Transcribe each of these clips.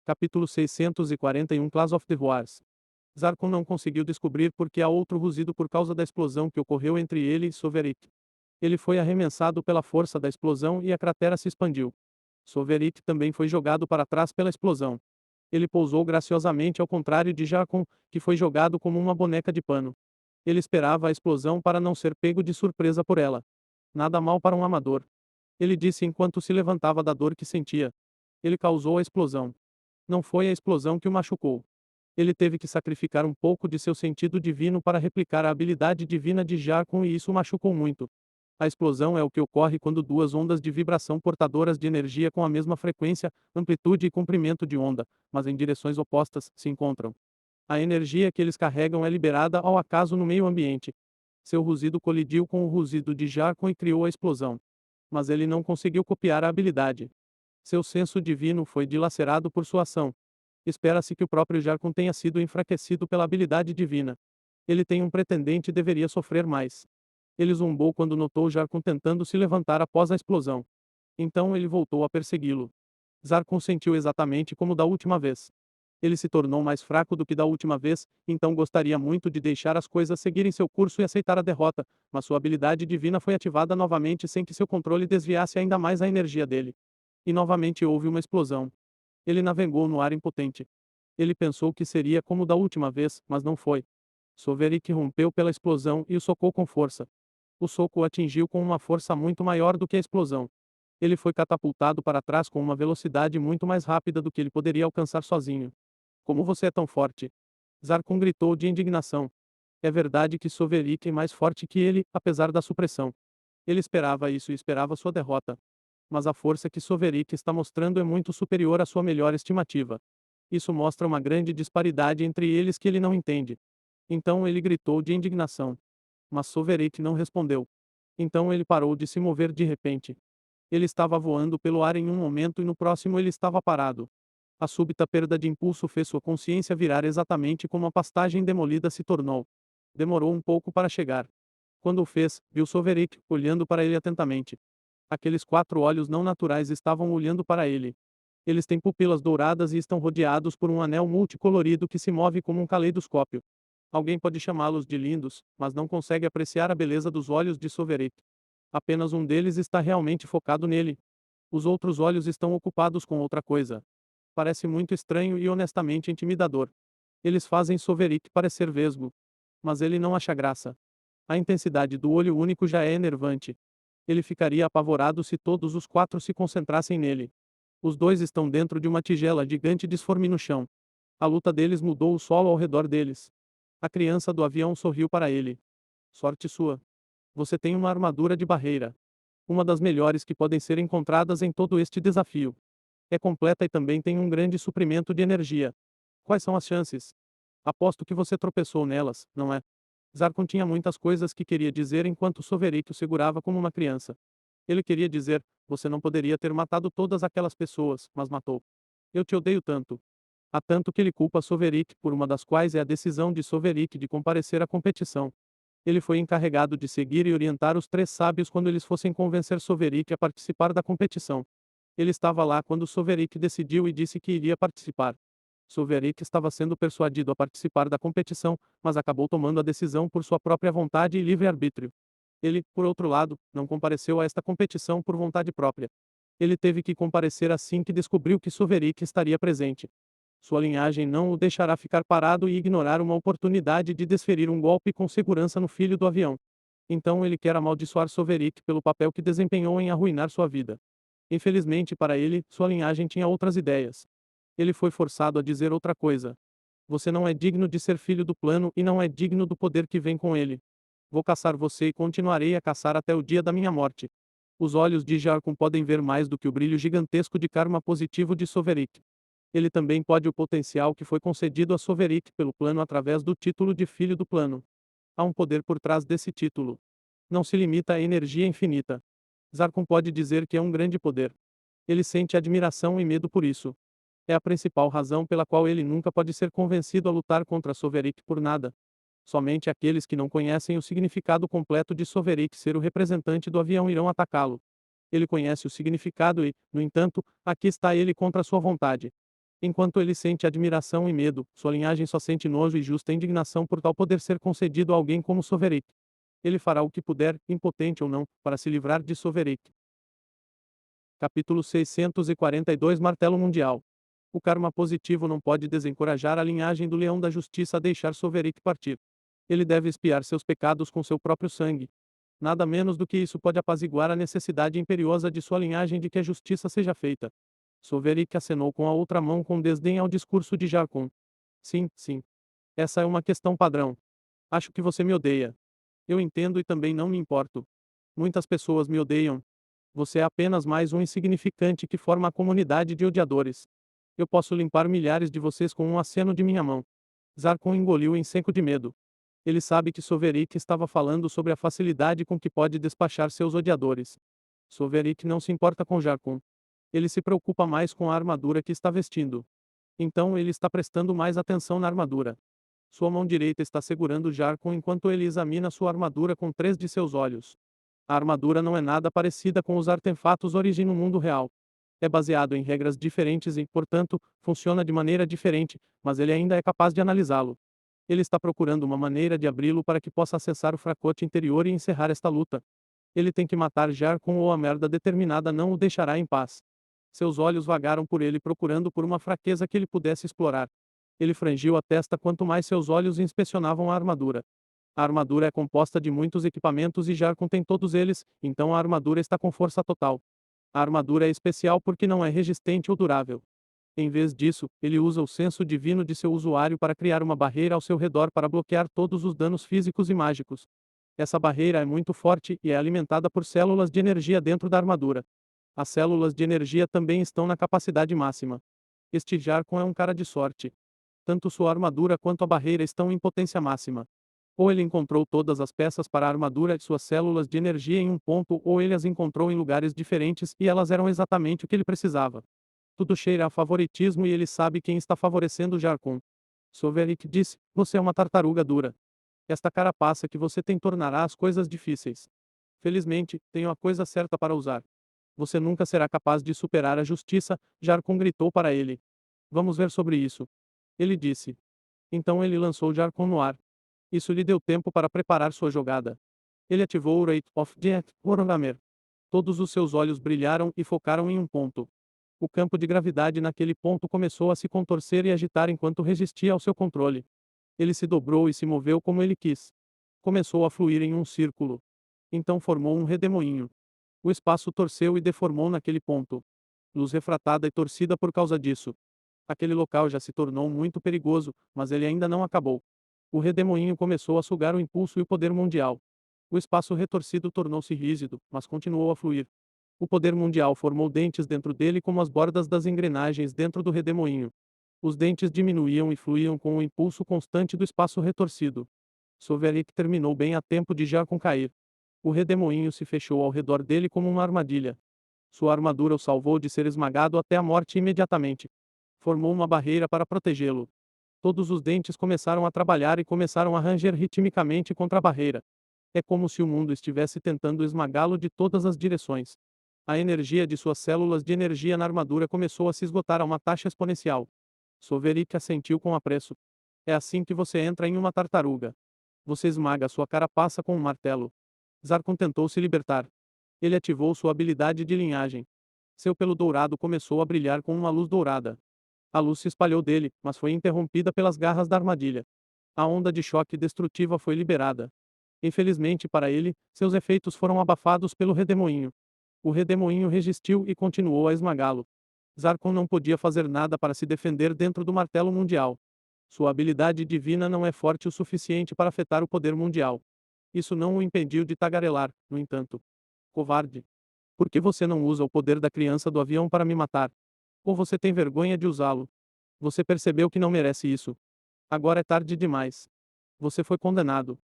Capítulo 641 Clash of the Wars. Zarkon não conseguiu descobrir por que há outro rugido por causa da explosão que ocorreu entre ele e Sovereign. Ele foi arremessado pela força da explosão e a cratera se expandiu. Sovereign também foi jogado para trás pela explosão. Ele pousou graciosamente ao contrário de Jarkon, que foi jogado como uma boneca de pano. Ele esperava a explosão para não ser pego de surpresa por ela. Nada mal para um amador. Ele disse enquanto se levantava da dor que sentia. Ele causou a explosão. Não foi a explosão que o machucou. Ele teve que sacrificar um pouco de seu sentido divino para replicar a habilidade divina de Jarkon e isso o machucou muito. A explosão é o que ocorre quando duas ondas de vibração portadoras de energia com a mesma frequência, amplitude e comprimento de onda, mas em direções opostas, se encontram. A energia que eles carregam é liberada ao acaso no meio ambiente. Seu rugido colidiu com o rugido de Jarkon e criou a explosão. Mas ele não conseguiu copiar a habilidade. Seu senso divino foi dilacerado por sua ação. Espera-se que o próprio Jarkon tenha sido enfraquecido pela habilidade divina. Ele tem um pretendente e deveria sofrer mais. Ele zombou quando notou Jarkon tentando se levantar após a explosão. Então ele voltou a persegui-lo. Zarkon sentiu exatamente como da última vez. Ele se tornou mais fraco do que da última vez, então gostaria muito de deixar as coisas seguirem seu curso e aceitar a derrota, mas sua habilidade divina foi ativada novamente sem que seu controle desviasse ainda mais a energia dele. E novamente houve uma explosão. Ele navegou no ar impotente. Ele pensou que seria como da última vez, mas não foi. Sovereign rompeu pela explosão e o socou com força. O soco o atingiu com uma força muito maior do que a explosão. Ele foi catapultado para trás com uma velocidade muito mais rápida do que ele poderia alcançar sozinho. Como você é tão forte? Zarkon gritou de indignação. É verdade que Sovereign é mais forte que ele, apesar da supressão. Ele esperava isso e esperava sua derrota. Mas a força que Sovereign está mostrando é muito superior à sua melhor estimativa. Isso mostra uma grande disparidade entre eles que ele não entende. Então ele gritou de indignação. Mas Sovereign não respondeu. Então ele parou de se mover de repente. Ele estava voando pelo ar em um momento e no próximo ele estava parado. A súbita perda de impulso fez sua consciência virar exatamente como a pastagem demolida se tornou. Demorou um pouco para chegar. Quando o fez, viu Sovereign olhando para ele atentamente. Aqueles quatro olhos não naturais estavam olhando para ele. Eles têm pupilas douradas e estão rodeados por um anel multicolorido que se move como um caleidoscópio. Alguém pode chamá-los de lindos, mas não consegue apreciar a beleza dos olhos de Sovereign. Apenas um deles está realmente focado nele. Os outros olhos estão ocupados com outra coisa. Parece muito estranho e honestamente intimidador. Eles fazem Sovereign parecer vesgo. Mas ele não acha graça. A intensidade do olho único já é enervante. Ele ficaria apavorado se todos os quatro se concentrassem nele. Os dois estão dentro de uma tigela gigante disforme no chão. A luta deles mudou o solo ao redor deles. A criança do avião sorriu para ele. Sorte sua. Você tem uma armadura de barreira. Uma das melhores que podem ser encontradas em todo este desafio. É completa e também tem um grande suprimento de energia. Quais são as chances? Aposto que você tropeçou nelas, não é? Zarkon tinha muitas coisas que queria dizer enquanto Sovereign o segurava como uma criança. Ele queria dizer, você não poderia ter matado todas aquelas pessoas, mas matou. Eu te odeio tanto. Há tanto que ele culpa Sovereign, por uma das quais é a decisão de Sovereign de comparecer à competição. Ele foi encarregado de seguir e orientar os três sábios quando eles fossem convencer Sovereign a participar da competição. Ele estava lá quando Sovereign decidiu e disse que iria participar. Sovereign estava sendo persuadido a participar da competição, mas acabou tomando a decisão por sua própria vontade e livre-arbítrio. Ele, por outro lado, não compareceu a esta competição por vontade própria. Ele teve que comparecer assim que descobriu que Sovereign estaria presente. Sua linhagem não o deixará ficar parado e ignorar uma oportunidade de desferir um golpe com segurança no filho do avião. Então ele quer amaldiçoar Sovereign pelo papel que desempenhou em arruinar sua vida. Infelizmente para ele, sua linhagem tinha outras ideias. Ele foi forçado a dizer outra coisa. Você não é digno de ser filho do plano e não é digno do poder que vem com ele. Vou caçar você e continuarei a caçar até o dia da minha morte. Os olhos de Jarkon podem ver mais do que o brilho gigantesco de karma positivo de Sovereign. Ele também pode o potencial que foi concedido a Sovereign pelo plano através do título de filho do plano. Há um poder por trás desse título. Não se limita à energia infinita. Zarkon pode dizer que é um grande poder. Ele sente admiração e medo por isso. É a principal razão pela qual ele nunca pode ser convencido a lutar contra Sovereign por nada. Somente aqueles que não conhecem o significado completo de Sovereign ser o representante do avião irão atacá-lo. Ele conhece o significado e, no entanto, aqui está ele contra sua vontade. Enquanto ele sente admiração e medo, sua linhagem só sente nojo e justa indignação por tal poder ser concedido a alguém como Sovereign. Ele fará o que puder, impotente ou não, para se livrar de Sovereign. Capítulo 642 Martelo Mundial. O karma positivo não pode desencorajar a linhagem do Leão da Justiça a deixar Sovereign partir. Ele deve expiar seus pecados com seu próprio sangue. Nada menos do que isso pode apaziguar a necessidade imperiosa de sua linhagem de que a justiça seja feita. Sovereign acenou com a outra mão com desdém ao discurso de Jarkon. Sim, sim. Essa é uma questão padrão. Acho que você me odeia. Eu entendo e também não me importo. Muitas pessoas me odeiam. Você é apenas mais um insignificante que forma a comunidade de odiadores. Eu posso limpar milhares de vocês com um aceno de minha mão. Zarkon engoliu em seco de medo. Ele sabe que Sovereign estava falando sobre a facilidade com que pode despachar seus odiadores. Sovereign não se importa com Jarkon. Ele se preocupa mais com a armadura que está vestindo. Então ele está prestando mais atenção na armadura. Sua mão direita está segurando Jarkon enquanto ele examina sua armadura com 3 de seus olhos. A armadura não é nada parecida com os artefatos Origin no mundo real. É baseado em regras diferentes e, portanto, funciona de maneira diferente, mas ele ainda é capaz de analisá-lo. Ele está procurando uma maneira de abri-lo para que possa acessar o fracote interior e encerrar esta luta. Ele tem que matar Jarkon ou a merda determinada não o deixará em paz. Seus olhos vagaram por ele procurando por uma fraqueza que ele pudesse explorar. Ele frangiu a testa quanto mais seus olhos inspecionavam a armadura. A armadura é composta de muitos equipamentos e Jarkon tem todos eles, então a armadura está com força total. A armadura é especial porque não é resistente ou durável. Em vez disso, ele usa o senso divino de seu usuário para criar uma barreira ao seu redor para bloquear todos os danos físicos e mágicos. Essa barreira é muito forte e é alimentada por células de energia dentro da armadura. As células de energia também estão na capacidade máxima. Este Jarkon é um cara de sorte. Tanto sua armadura quanto a barreira estão em potência máxima. Ou ele encontrou todas as peças para a armadura e suas células de energia em um ponto, ou ele as encontrou em lugares diferentes e elas eram exatamente o que ele precisava. Tudo cheira a favoritismo e ele sabe quem está favorecendo Jarkon. Sovereign disse: Você é uma tartaruga dura. Esta carapaça que você tem tornará as coisas difíceis. Felizmente, tenho a coisa certa para usar. Você nunca será capaz de superar a justiça, Jarkon gritou para ele. Vamos ver sobre isso. Ele disse. Então ele lançou Jarkon no ar. Isso lhe deu tempo para preparar sua jogada. Ele ativou o Rate of Jet Warhammer. Todos os seus olhos brilharam e focaram em um ponto. O campo de gravidade naquele ponto começou a se contorcer e agitar enquanto resistia ao seu controle. Ele se dobrou e se moveu como ele quis. Começou a fluir em um círculo. Então formou um redemoinho. O espaço torceu e deformou naquele ponto. Luz refratada e torcida por causa disso. Aquele local já se tornou muito perigoso, mas ele ainda não acabou. O redemoinho começou a sugar o impulso e o poder mundial. O espaço retorcido tornou-se rígido, mas continuou a fluir. O poder mundial formou dentes dentro dele como as bordas das engrenagens dentro do redemoinho. Os dentes diminuíam e fluíam com o impulso constante do espaço retorcido. Sovereign terminou bem a tempo de Jarkon cair. O redemoinho se fechou ao redor dele como uma armadilha. Sua armadura o salvou de ser esmagado até a morte imediatamente. Formou uma barreira para protegê-lo. Todos os dentes começaram a trabalhar e começaram a ranger ritmicamente contra a barreira. É como se o mundo estivesse tentando esmagá-lo de todas as direções. A energia de suas células de energia na armadura começou a se esgotar a uma taxa exponencial. Sovereign assentiu com apreço. É assim que você entra em uma tartaruga. Você esmaga sua carapaça com um martelo. Zarkon tentou se libertar. Ele ativou sua habilidade de linhagem. Seu pelo dourado começou a brilhar com uma luz dourada. A luz se espalhou dele, mas foi interrompida pelas garras da armadilha. A onda de choque destrutiva foi liberada. Infelizmente para ele, seus efeitos foram abafados pelo redemoinho. O redemoinho resistiu e continuou a esmagá-lo. Zarkon não podia fazer nada para se defender dentro do martelo mundial. Sua habilidade divina não é forte o suficiente para afetar o poder mundial. Isso não o impediu de tagarelar, no entanto. Covarde. Por que você não usa o poder da criança do avião para me matar? Ou você tem vergonha de usá-lo? Você percebeu que não merece isso. Agora é tarde demais. Você foi condenado.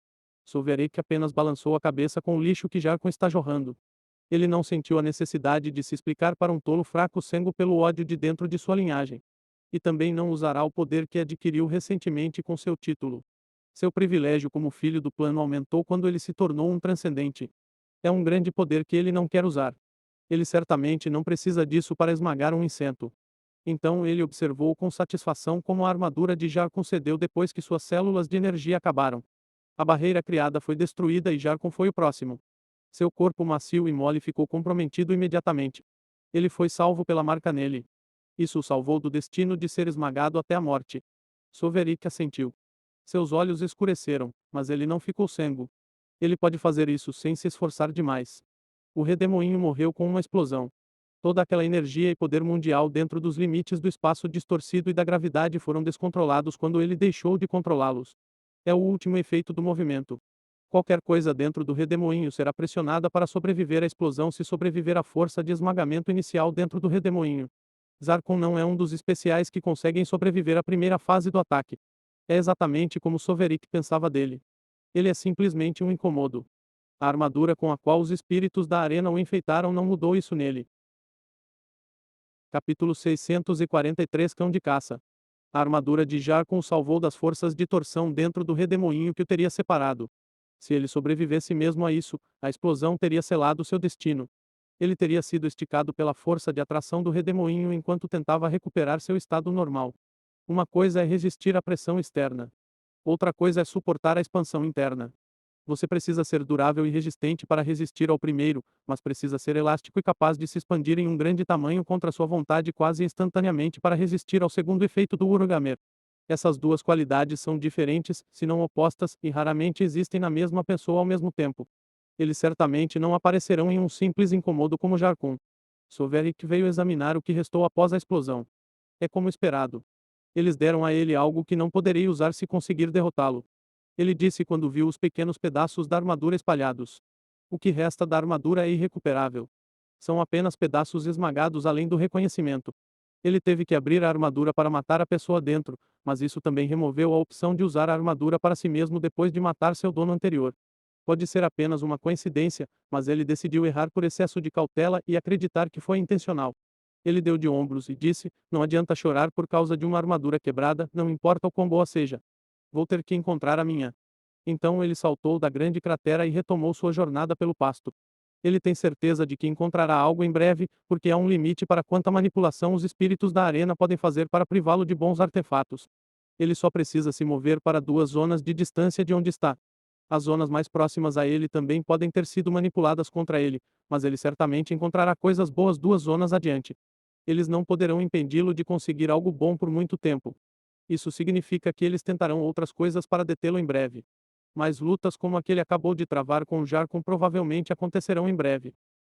Sovereign apenas balançou a cabeça com o lixo que Jarkon está jorrando. Ele não sentiu a necessidade de se explicar para um tolo fraco cego pelo ódio de dentro de sua linhagem. E também não usará o poder que adquiriu recentemente com seu título. Seu privilégio como filho do plano aumentou quando ele se tornou um transcendente. É um grande poder que ele não quer usar. Ele certamente não precisa disso para esmagar um inseto. Então ele observou com satisfação como a armadura de Jarkon cedeu depois que suas células de energia acabaram. A barreira criada foi destruída e Jarkon foi o próximo. Seu corpo macio e mole ficou comprometido imediatamente. Ele foi salvo pela marca nele. Isso o salvou do destino de ser esmagado até a morte. Soverik assentiu. Seus olhos escureceram, mas ele não ficou cego. Ele pode fazer isso sem se esforçar demais. O redemoinho morreu com uma explosão. Toda aquela energia e poder mundial dentro dos limites do espaço distorcido e da gravidade foram descontrolados quando ele deixou de controlá-los. É o último efeito do movimento. Qualquer coisa dentro do redemoinho será pressionada para sobreviver à explosão se sobreviver à força de esmagamento inicial dentro do redemoinho. Zarkon não é um dos especiais que conseguem sobreviver à primeira fase do ataque. É exatamente como Soverik pensava dele. Ele é simplesmente um incomodo. A armadura com a qual os espíritos da arena o enfeitaram não mudou isso nele. Capítulo 643 Cão de Caça. A armadura de Jarkon o salvou das forças de torção dentro do redemoinho que o teria separado. Se ele sobrevivesse mesmo a isso, a explosão teria selado seu destino. Ele teria sido esticado pela força de atração do redemoinho enquanto tentava recuperar seu estado normal. Uma coisa é resistir à pressão externa. Outra coisa é suportar a expansão interna. Você precisa ser durável e resistente para resistir ao primeiro, mas precisa ser elástico e capaz de se expandir em um grande tamanho contra sua vontade quase instantaneamente para resistir ao segundo efeito do Urogamer. Essas duas qualidades são diferentes, se não opostas, e raramente existem na mesma pessoa ao mesmo tempo. Eles certamente não aparecerão em um simples incomodo como Jarkon. Soverik veio examinar o que restou após a explosão. É como esperado. Eles deram a ele algo que não poderia usar se conseguir derrotá-lo. Ele disse quando viu os pequenos pedaços da armadura espalhados. O que resta da armadura é irrecuperável. São apenas pedaços esmagados além do reconhecimento. Ele teve que abrir a armadura para matar a pessoa dentro, mas isso também removeu a opção de usar a armadura para si mesmo depois de matar seu dono anterior. Pode ser apenas uma coincidência, mas ele decidiu errar por excesso de cautela e acreditar que foi intencional. Ele deu de ombros e disse: Não adianta chorar por causa de uma armadura quebrada, não importa o quão boa seja. Vou ter que encontrar a minha. Então ele saltou da grande cratera e retomou sua jornada pelo pasto. Ele tem certeza de que encontrará algo em breve, porque há um limite para quanta manipulação os espíritos da arena podem fazer para privá-lo de bons artefatos. Ele só precisa se mover para 2 zonas de distância de onde está. As zonas mais próximas a ele também podem ter sido manipuladas contra ele, mas ele certamente encontrará coisas boas 2 zonas adiante. Eles não poderão impedi-lo de conseguir algo bom por muito tempo. Isso significa que eles tentarão outras coisas para detê-lo em breve. Mas lutas como a que ele acabou de travar com Jarkon provavelmente acontecerão em breve.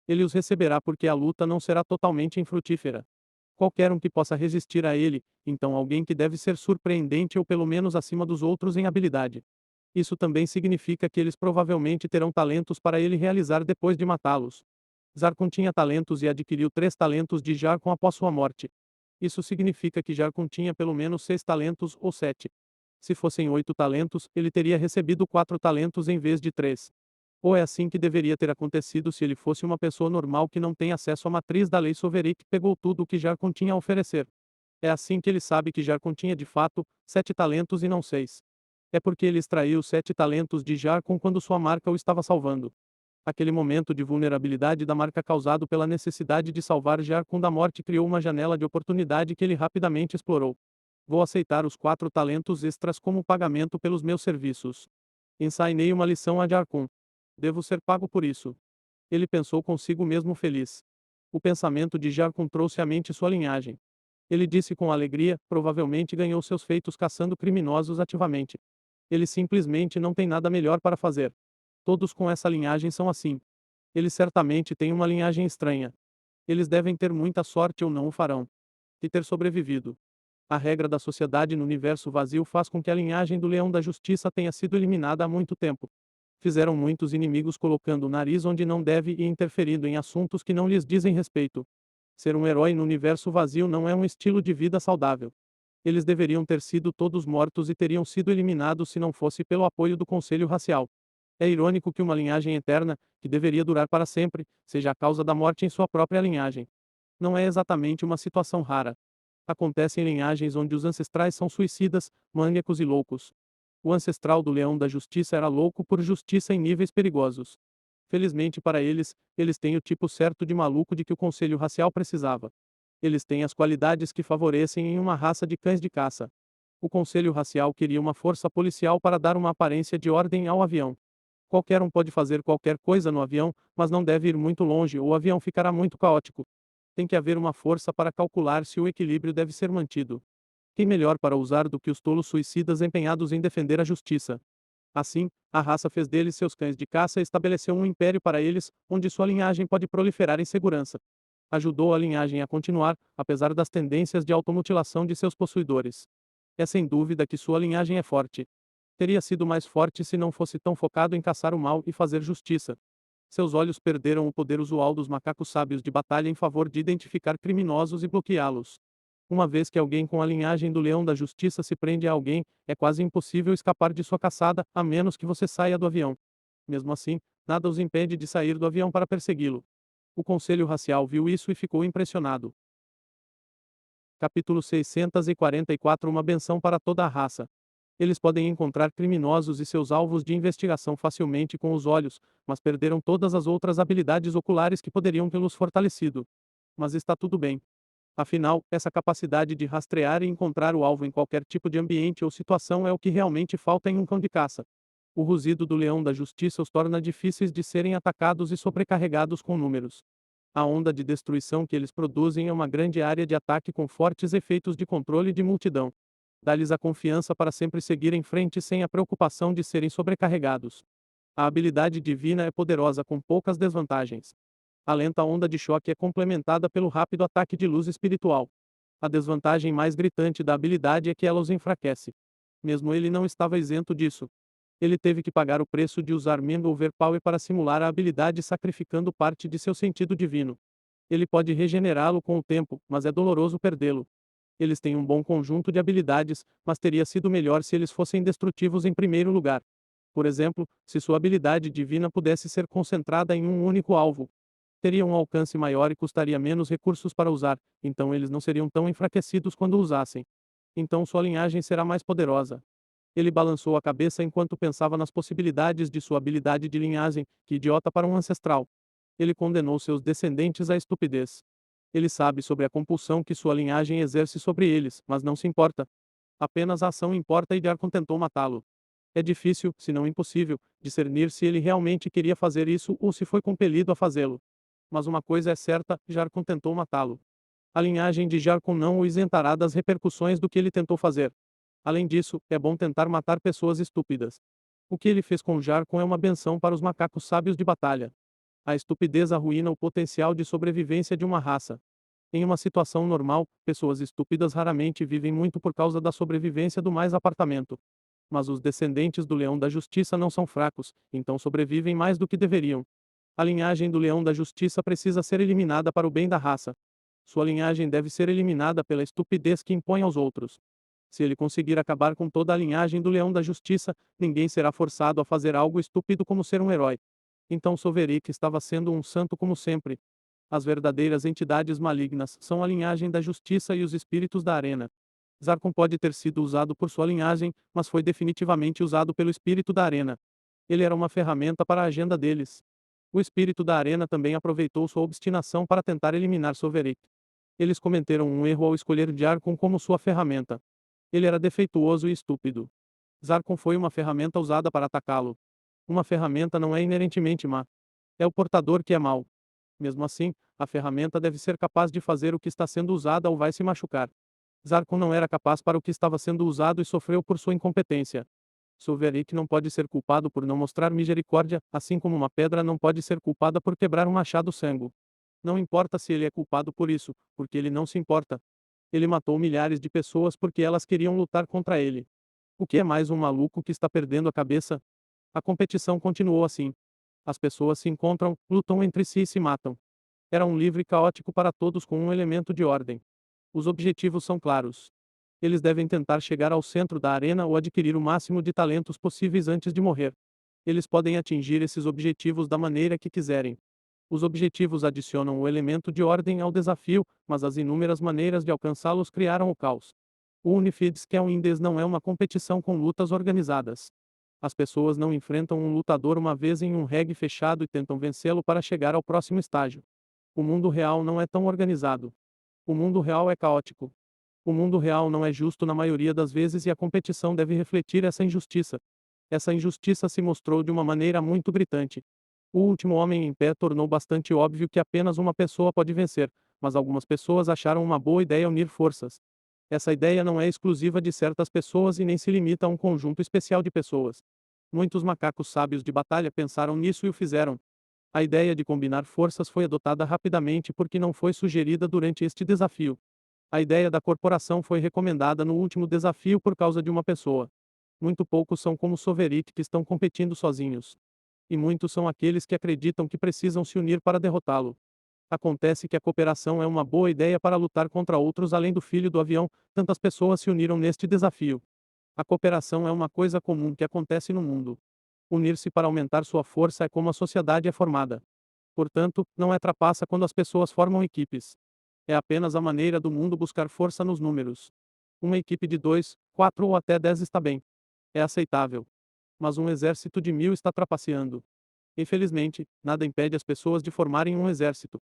Ele os receberá porque a luta não será totalmente infrutífera. Qualquer um que possa resistir a ele, então alguém que deve ser surpreendente ou pelo menos acima dos outros em habilidade. Isso também significa que eles provavelmente terão talentos para ele realizar depois de matá-los. Zarkon tinha talentos e adquiriu 3 talentos de Jarkon após sua morte. Isso significa que Jarkon tinha pelo menos 6 talentos ou 7. Se fossem 8 talentos, ele teria recebido 4 talentos em vez de 3. Ou é assim que deveria ter acontecido se ele fosse uma pessoa normal que não tem acesso à matriz da lei Soverik e pegou tudo o que Jarkon tinha a oferecer. É assim que ele sabe que Jarkon tinha de fato 7 talentos e não 6. É porque ele extraiu 7 talentos de Jarkon quando sua marca o estava salvando. Aquele momento de vulnerabilidade da marca causado pela necessidade de salvar Jarkon da morte criou uma janela de oportunidade que ele rapidamente explorou. Vou aceitar os 4 talentos extras como pagamento pelos meus serviços. Ensinei uma lição a Jarkon. Devo ser pago por isso. Ele pensou consigo mesmo feliz. O pensamento de Jarkon trouxe à mente sua linhagem. Ele disse com alegria, provavelmente ganhou seus feitos caçando criminosos ativamente. Ele simplesmente não tem nada melhor para fazer. Todos com essa linhagem são assim. Eles certamente têm uma linhagem estranha. Eles devem ter muita sorte ou não o farão. E ter sobrevivido. A regra da sociedade no universo vazio faz com que a linhagem do Leão da Justiça tenha sido eliminada há muito tempo. Fizeram muitos inimigos colocando o nariz onde não deve e interferindo em assuntos que não lhes dizem respeito. Ser um herói no universo vazio não é um estilo de vida saudável. Eles deveriam ter sido todos mortos e teriam sido eliminados se não fosse pelo apoio do Conselho Racial. É irônico que uma linhagem eterna, que deveria durar para sempre, seja a causa da morte em sua própria linhagem. Não é exatamente uma situação rara. Acontece em linhagens onde os ancestrais são suicidas, maníacos e loucos. O ancestral do Leão da Justiça era louco por justiça em níveis perigosos. Felizmente para eles, eles têm o tipo certo de maluco de que o Conselho Racial precisava. Eles têm as qualidades que favorecem em uma raça de cães de caça. O Conselho Racial queria uma força policial para dar uma aparência de ordem ao avião. Qualquer um pode fazer qualquer coisa no avião, mas não deve ir muito longe ou o avião ficará muito caótico. Tem que haver uma força para calcular se o equilíbrio deve ser mantido. Quem melhor para usar do que os tolos suicidas empenhados em defender a justiça? Assim, a raça fez deles seus cães de caça e estabeleceu um império para eles, onde sua linhagem pode proliferar em segurança. Ajudou a linhagem a continuar, apesar das tendências de automutilação de seus possuidores. É sem dúvida que sua linhagem é forte. Teria sido mais forte se não fosse tão focado em caçar o mal e fazer justiça. Seus olhos perderam o poder usual dos macacos sábios de batalha em favor de identificar criminosos e bloqueá-los. Uma vez que alguém com a linhagem do leão da justiça se prende a alguém, é quase impossível escapar de sua caçada, a menos que você saia do avião. Mesmo assim, nada os impede de sair do avião para persegui-lo. O Conselho Racial viu isso e ficou impressionado. Capítulo 644 Uma benção para toda a raça. Eles podem encontrar criminosos e seus alvos de investigação facilmente com os olhos, mas perderam todas as outras habilidades oculares que poderiam tê-los fortalecido. Mas está tudo bem. Afinal, essa capacidade de rastrear e encontrar o alvo em qualquer tipo de ambiente ou situação é o que realmente falta em um cão de caça. O rugido do leão da justiça os torna difíceis de serem atacados e sobrecarregados com números. A onda de destruição que eles produzem é uma grande área de ataque com fortes efeitos de controle de multidão. Dá-lhes a confiança para sempre seguir em frente sem a preocupação de serem sobrecarregados. A habilidade divina é poderosa com poucas desvantagens. A lenta onda de choque é complementada pelo rápido ataque de luz espiritual. A desvantagem mais gritante da habilidade é que ela os enfraquece. Mesmo ele não estava isento disso. Ele teve que pagar o preço de usar Mind Overpower para simular a habilidade sacrificando parte de seu sentido divino. Ele pode regenerá-lo com o tempo, mas é doloroso perdê-lo. Eles têm um bom conjunto de habilidades, mas teria sido melhor se eles fossem destrutivos em primeiro lugar. Por exemplo, se sua habilidade divina pudesse ser concentrada em um único alvo, teria um alcance maior e custaria menos recursos para usar, então eles não seriam tão enfraquecidos quando usassem. Então sua linhagem será mais poderosa. Ele balançou a cabeça enquanto pensava nas possibilidades de sua habilidade de linhagem, que idiota para um ancestral. Ele condenou seus descendentes à estupidez. Ele sabe sobre a compulsão que sua linhagem exerce sobre eles, mas não se importa. Apenas a ação importa e Jarkon tentou matá-lo. É difícil, se não impossível, discernir se ele realmente queria fazer isso ou se foi compelido a fazê-lo. Mas uma coisa é certa, Jarkon tentou matá-lo. A linhagem de Jarkon não o isentará das repercussões do que ele tentou fazer. Além disso, é bom tentar matar pessoas estúpidas. O que ele fez com Jarkon é uma benção para os macacos sábios de batalha. A estupidez arruína o potencial de sobrevivência de uma raça. Em uma situação normal, pessoas estúpidas raramente vivem muito por causa da sobrevivência do mais apartamento. Mas os descendentes do Leão da Justiça não são fracos, então sobrevivem mais do que deveriam. A linhagem do Leão da Justiça precisa ser eliminada para o bem da raça. Sua linhagem deve ser eliminada pela estupidez que impõe aos outros. Se ele conseguir acabar com toda a linhagem do Leão da Justiça, ninguém será forçado a fazer algo estúpido como ser um herói. Então Soverick estava sendo um santo como sempre. As verdadeiras entidades malignas são a linhagem da justiça e os espíritos da arena. Zarkon pode ter sido usado por sua linhagem, mas foi definitivamente usado pelo espírito da arena. Ele era uma ferramenta para a agenda deles. O espírito da arena também aproveitou sua obstinação para tentar eliminar Soverick. Eles cometeram um erro ao escolher Jarkon como sua ferramenta. Ele era defeituoso e estúpido. Zarkon foi uma ferramenta usada para atacá-lo. Uma ferramenta não é inerentemente má. É o portador que é mau. Mesmo assim, a ferramenta deve ser capaz de fazer o que está sendo usada ou vai se machucar. Zarkon não era capaz para o que estava sendo usado e sofreu por sua incompetência. Soverick não pode ser culpado por não mostrar misericórdia, assim como uma pedra não pode ser culpada por quebrar um machado cego. Não importa se ele é culpado por isso, porque ele não se importa. Ele matou milhares de pessoas porque elas queriam lutar contra ele. O que é mais um maluco que está perdendo a cabeça? A competição continuou assim. As pessoas se encontram, lutam entre si e se matam. Era um livro caótico para todos com um elemento de ordem. Os objetivos são claros. Eles devem tentar chegar ao centro da arena ou adquirir o máximo de talentos possíveis antes de morrer. Eles podem atingir esses objetivos da maneira que quiserem. Os objetivos adicionam o elemento de ordem ao desafio, mas as inúmeras maneiras de alcançá-los criaram o caos. O Unified Scale Indes não é uma competição com lutas organizadas. As pessoas não enfrentam um lutador uma vez em um reggae fechado e tentam vencê-lo para chegar ao próximo estágio. O mundo real não é tão organizado. O mundo real é caótico. O mundo real não é justo na maioria das vezes e a competição deve refletir essa injustiça. Essa injustiça se mostrou de uma maneira muito gritante. O último homem em pé tornou bastante óbvio que apenas uma pessoa pode vencer, mas algumas pessoas acharam uma boa ideia unir forças. Essa ideia não é exclusiva de certas pessoas e nem se limita a um conjunto especial de pessoas. Muitos macacos sábios de batalha pensaram nisso e o fizeram. A ideia de combinar forças foi adotada rapidamente porque não foi sugerida durante este desafio. A ideia da corporação foi recomendada no último desafio por causa de uma pessoa. Muito poucos são como Sovereign que estão competindo sozinhos. E muitos são aqueles que acreditam que precisam se unir para derrotá-lo. Acontece que a cooperação é uma boa ideia para lutar contra outros além do filho do avião, tantas pessoas se uniram neste desafio. A cooperação é uma coisa comum que acontece no mundo. Unir-se para aumentar sua força é como a sociedade é formada. Portanto, não é trapaça quando as pessoas formam equipes. É apenas a maneira do mundo buscar força nos números. Uma equipe de 2, 4 ou até 10 está bem. É aceitável. Mas um exército de 1000 está trapaceando. Infelizmente, nada impede as pessoas de formarem um exército.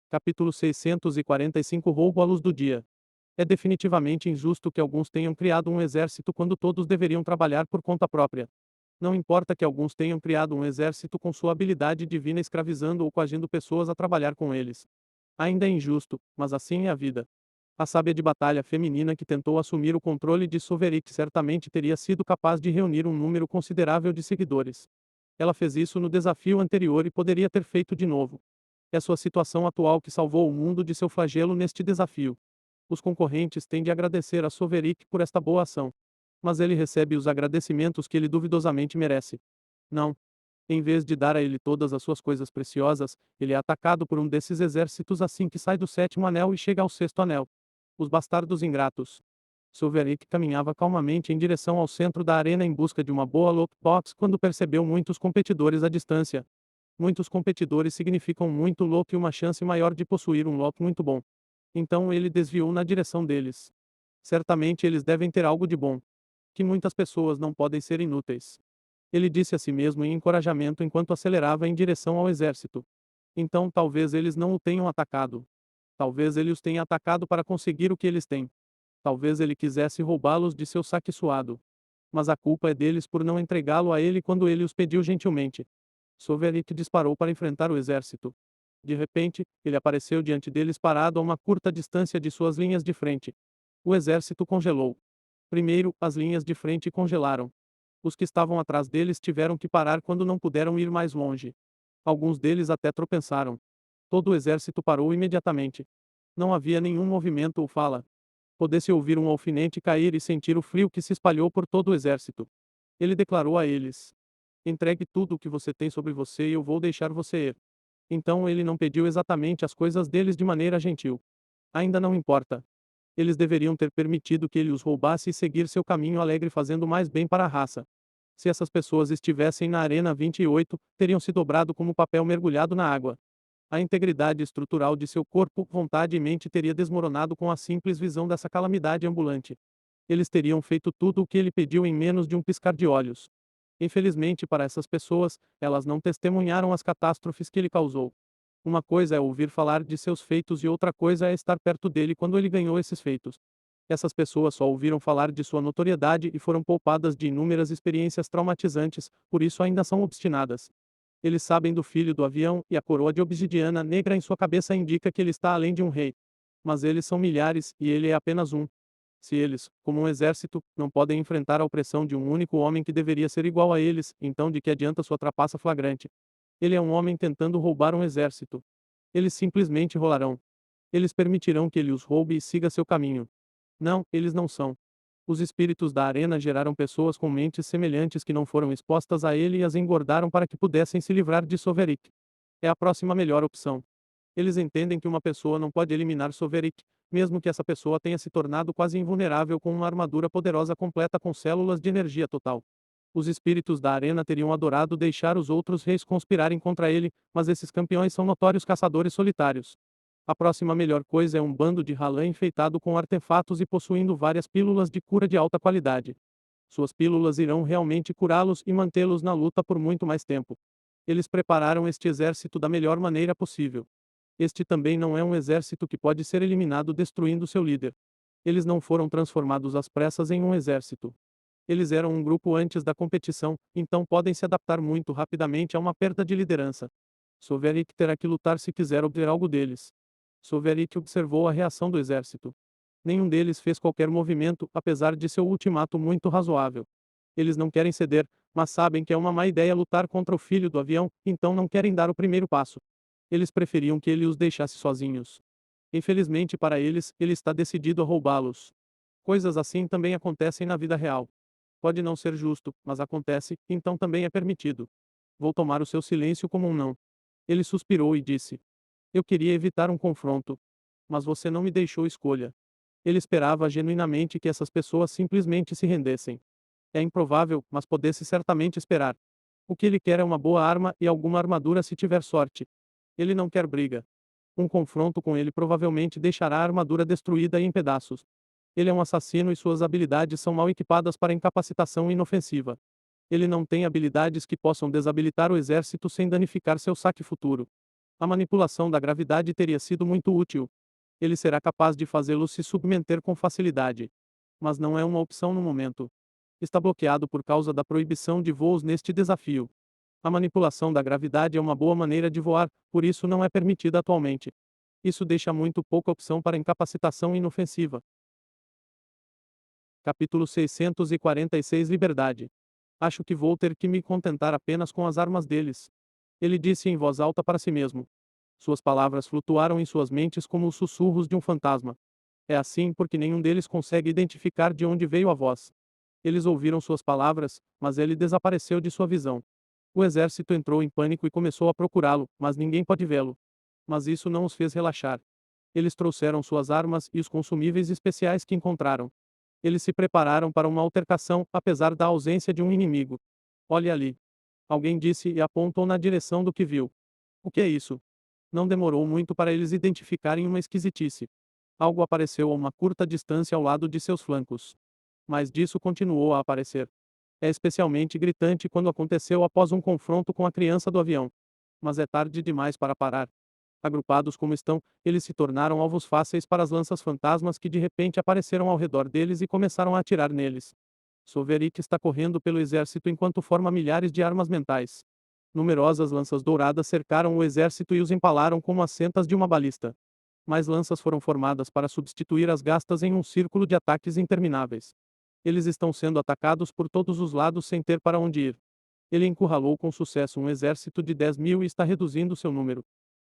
Capítulo 645 Roubo à luz do dia. É definitivamente injusto que alguns tenham criado um exército quando todos deveriam trabalhar por conta própria. Não importa que alguns tenham criado um exército com sua habilidade divina escravizando ou coagindo pessoas a trabalhar com eles. Ainda é injusto, mas assim é a vida. A sábia de batalha feminina que tentou assumir o controle de Sovereign certamente teria sido capaz de reunir um número considerável de seguidores. Ela fez isso no desafio anterior e poderia ter feito de novo. É sua situação atual que salvou o mundo de seu flagelo neste desafio. Os concorrentes têm de agradecer a Sovereign por esta boa ação. Mas ele recebe os agradecimentos que ele duvidosamente merece. Não. Em vez de dar a ele todas as suas coisas preciosas, ele é atacado por um desses exércitos assim que sai do sétimo anel e chega ao sexto anel. Os bastardos ingratos. Silverick caminhava calmamente em direção ao centro da arena em busca de uma boa loot box quando percebeu muitos competidores à distância. Muitos competidores significam muito loot e uma chance maior de possuir um loot muito bom. Então ele desviou na direção deles. Certamente eles devem ter algo de bom. Que muitas pessoas não podem ser inúteis. Ele disse a si mesmo em encorajamento enquanto acelerava em direção ao exército. Então talvez eles não o tenham atacado. Talvez ele os tenha atacado para conseguir o que eles têm. Talvez ele quisesse roubá-los de seu saque suado. Mas a culpa é deles por não entregá-lo a ele quando ele os pediu gentilmente. Sovereign disparou para enfrentar o exército. De repente, ele apareceu diante deles parado a uma curta distância de suas linhas de frente. O exército congelou. Primeiro, as linhas de frente congelaram. Os que estavam atrás deles tiveram que parar quando não puderam ir mais longe. Alguns deles até tropeçaram. Todo o exército parou imediatamente. Não havia nenhum movimento ou fala. Pôde-se ouvir um alfinete cair e sentir o frio que se espalhou por todo o exército. Ele declarou a eles: Entregue tudo o que você tem sobre você e eu vou deixar você ir. Então ele não pediu exatamente as coisas deles de maneira gentil. Ainda não importa. Eles deveriam ter permitido que ele os roubasse e seguir seu caminho alegre fazendo mais bem para a raça. Se essas pessoas estivessem na Arena 28, teriam se dobrado como papel mergulhado na água. A integridade estrutural de seu corpo, vontade e mente teria desmoronado com a simples visão dessa calamidade ambulante. Eles teriam feito tudo o que ele pediu em menos de um piscar de olhos. Infelizmente para essas pessoas, elas não testemunharam as catástrofes que ele causou. Uma coisa é ouvir falar de seus feitos e outra coisa é estar perto dele quando ele ganhou esses feitos. Essas pessoas só ouviram falar de sua notoriedade e foram poupadas de inúmeras experiências traumatizantes, por isso ainda são obstinadas. Eles sabem do filho do avião, e a coroa de obsidiana negra em sua cabeça indica que ele está além de um rei. Mas eles são milhares, e ele é apenas um. Se eles, como um exército, não podem enfrentar a opressão de um único homem que deveria ser igual a eles, então de que adianta sua trapaça flagrante? Ele é um homem tentando roubar um exército. Eles simplesmente rolarão. Eles permitirão que ele os roube e siga seu caminho. Não, eles não são. Os espíritos da arena geraram pessoas com mentes semelhantes que não foram expostas a ele e as engordaram para que pudessem se livrar de Sovereign. É a próxima melhor opção. Eles entendem que uma pessoa não pode eliminar Sovereign, mesmo que essa pessoa tenha se tornado quase invulnerável com uma armadura poderosa completa com células de energia total. Os espíritos da arena teriam adorado deixar os outros reis conspirarem contra ele, mas esses campeões são notórios caçadores solitários. A próxima melhor coisa é um bando de Halã enfeitado com artefatos e possuindo várias pílulas de cura de alta qualidade. Suas pílulas irão realmente curá-los e mantê-los na luta por muito mais tempo. Eles prepararam este exército da melhor maneira possível. Este também não é um exército que pode ser eliminado destruindo seu líder. Eles não foram transformados às pressas em um exército. Eles eram um grupo antes da competição, então podem se adaptar muito rapidamente a uma perda de liderança. Sovereign terá que lutar se quiser obter algo deles. Sovereign observou a reação do exército. Nenhum deles fez qualquer movimento, apesar de seu ultimato muito razoável. Eles não querem ceder, mas sabem que é uma má ideia lutar contra o filho do avião, então não querem dar o primeiro passo. Eles preferiam que ele os deixasse sozinhos. Infelizmente para eles, ele está decidido a roubá-los. Coisas assim também acontecem na vida real. Pode não ser justo, mas acontece, então também é permitido. Vou tomar o seu silêncio como um não. Ele suspirou e disse: Eu queria evitar um confronto. Mas você não me deixou escolha. Ele esperava genuinamente que essas pessoas simplesmente se rendessem. É improvável, mas pudesse certamente esperar. O que ele quer é uma boa arma e alguma armadura se tiver sorte. Ele não quer briga. Um confronto com ele provavelmente deixará a armadura destruída e em pedaços. Ele é um assassino e suas habilidades são mal equipadas para incapacitação inofensiva. Ele não tem habilidades que possam desabilitar o exército sem danificar seu saque futuro. A manipulação da gravidade teria sido muito útil. Ele será capaz de fazê-lo se submeter com facilidade. Mas não é uma opção no momento. Está bloqueado por causa da proibição de voos neste desafio. A manipulação da gravidade é uma boa maneira de voar, por isso não é permitida atualmente. Isso deixa muito pouca opção para incapacitação inofensiva. Capítulo 646 Liberdade. Acho que vou ter que me contentar apenas com as armas deles. Ele disse em voz alta para si mesmo. Suas palavras flutuaram em suas mentes como os sussurros de um fantasma. É assim porque nenhum deles consegue identificar de onde veio a voz. Eles ouviram suas palavras, mas ele desapareceu de sua visão. O exército entrou em pânico e começou a procurá-lo, mas ninguém pode vê-lo. Mas isso não os fez relaxar. Eles trouxeram suas armas e os consumíveis especiais que encontraram. Eles se prepararam para uma altercação, apesar da ausência de um inimigo. Olhe ali. Alguém disse e apontou na direção do que viu. O que é isso? Não demorou muito para eles identificarem uma esquisitice. Algo apareceu a uma curta distância ao lado de seus flancos. Mas disso continuou a aparecer. É especialmente gritante quando aconteceu após um confronto com a criança do avião. Mas é tarde demais para parar. Agrupados como estão, eles se tornaram alvos fáceis para as lanças fantasmas que de repente apareceram ao redor deles e começaram a atirar neles. Sovereign está correndo pelo exército enquanto forma milhares de armas mentais. Numerosas lanças douradas cercaram o exército e os empalaram como as sentas de uma balista. Mais lanças foram formadas para substituir as gastas em um círculo de ataques intermináveis. Eles estão sendo atacados por todos os lados sem ter para onde ir. Ele encurralou com sucesso um exército de 10.000 e está reduzindo seu número.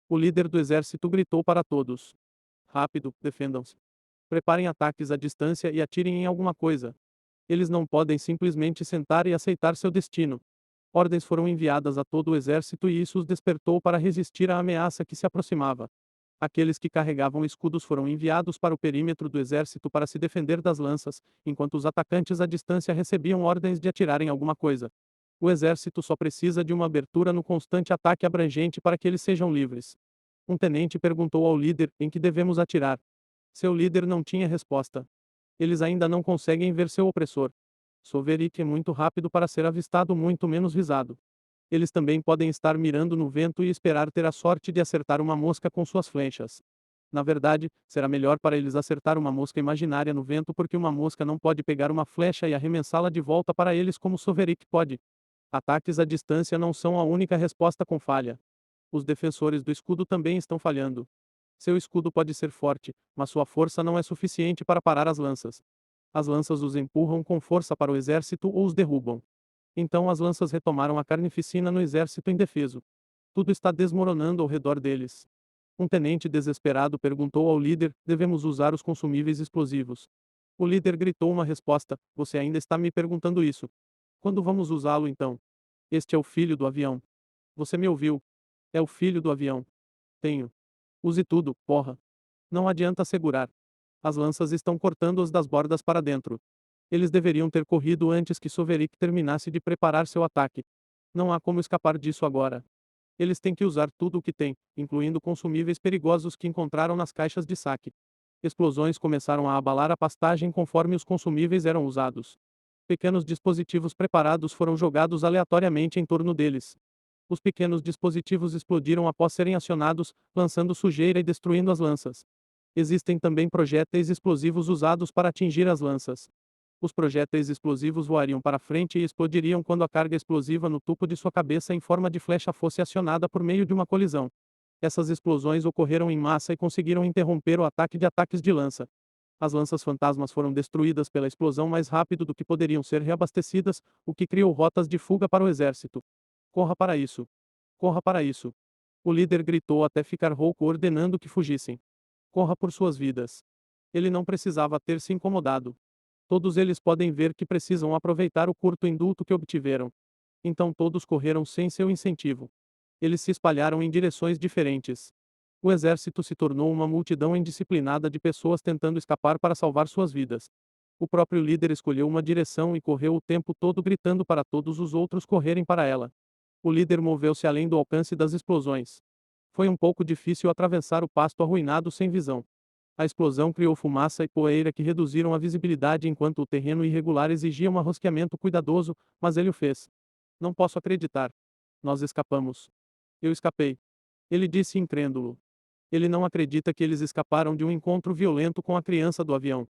O líder do exército gritou para todos: Rápido, defendam-se. Preparem ataques à distância e atirem em alguma coisa. Eles não podem simplesmente sentar e aceitar seu destino. Ordens foram enviadas a todo o exército e isso os despertou para resistir à ameaça que se aproximava. Aqueles que carregavam escudos foram enviados para o perímetro do exército para se defender das lanças, enquanto os atacantes à distância recebiam ordens de atirar em alguma coisa. O exército só precisa de uma abertura no constante ataque abrangente para que eles sejam livres. Um tenente perguntou ao líder em que devemos atirar. Seu líder não tinha resposta. Eles ainda não conseguem ver seu opressor. Sovereign é muito rápido para ser avistado, muito menos visado. Eles também podem estar mirando no vento e esperar ter a sorte de acertar uma mosca com suas flechas. Na verdade, será melhor para eles acertar uma mosca imaginária no vento porque uma mosca não pode pegar uma flecha e arremessá-la de volta para eles como Sovereign pode. Ataques à distância não são a única resposta com falha. Os defensores do escudo também estão falhando. Seu escudo pode ser forte, mas sua força não é suficiente para parar as lanças. As lanças os empurram com força para o exército ou os derrubam. Então as lanças retomaram a carnificina no exército indefeso. Tudo está desmoronando ao redor deles. Um tenente desesperado perguntou ao líder: devemos usar os consumíveis explosivos? O líder gritou uma resposta: você ainda está me perguntando isso? Quando vamos usá-lo então? Este é o filho do avião. Você me ouviu? É o filho do avião. Tenho. Use tudo, porra. Não adianta segurar. As lanças estão cortando-os das bordas para dentro. Eles deveriam ter corrido antes que Sovereign terminasse de preparar seu ataque. Não há como escapar disso agora. Eles têm que usar tudo o que têm, incluindo consumíveis perigosos que encontraram nas caixas de saque. Explosões começaram a abalar a pastagem conforme os consumíveis eram usados. Pequenos dispositivos preparados foram jogados aleatoriamente em torno deles. Os pequenos dispositivos explodiram após serem acionados, lançando sujeira e destruindo as lanças. Existem também projéteis explosivos usados para atingir as lanças. Os projéteis explosivos voariam para frente e explodiriam quando a carga explosiva no topo de sua cabeça em forma de flecha fosse acionada por meio de uma colisão. Essas explosões ocorreram em massa e conseguiram interromper o ataque de ataques de lança. As lanças fantasmas foram destruídas pela explosão mais rápido do que poderiam ser reabastecidas, o que criou rotas de fuga para o exército. Corra para isso! Corra para isso! O líder gritou até ficar rouco, ordenando que fugissem. Corra por suas vidas. Ele não precisava ter se incomodado. Todos eles podem ver que precisam aproveitar o curto indulto que obtiveram. Então todos correram sem seu incentivo. Eles se espalharam em direções diferentes. O exército se tornou uma multidão indisciplinada de pessoas tentando escapar para salvar suas vidas. O próprio líder escolheu uma direção e correu o tempo todo gritando para todos os outros correrem para ela. O líder moveu-se além do alcance das explosões. Foi um pouco difícil atravessar o pasto arruinado sem visão. A explosão criou fumaça e poeira que reduziram a visibilidade enquanto o terreno irregular exigia um arrosqueamento cuidadoso, mas ele o fez. Não posso acreditar. Nós escapamos. Eu escapei. Ele disse incrédulo. Ele não acredita que eles escaparam de um encontro violento com a criança do avião.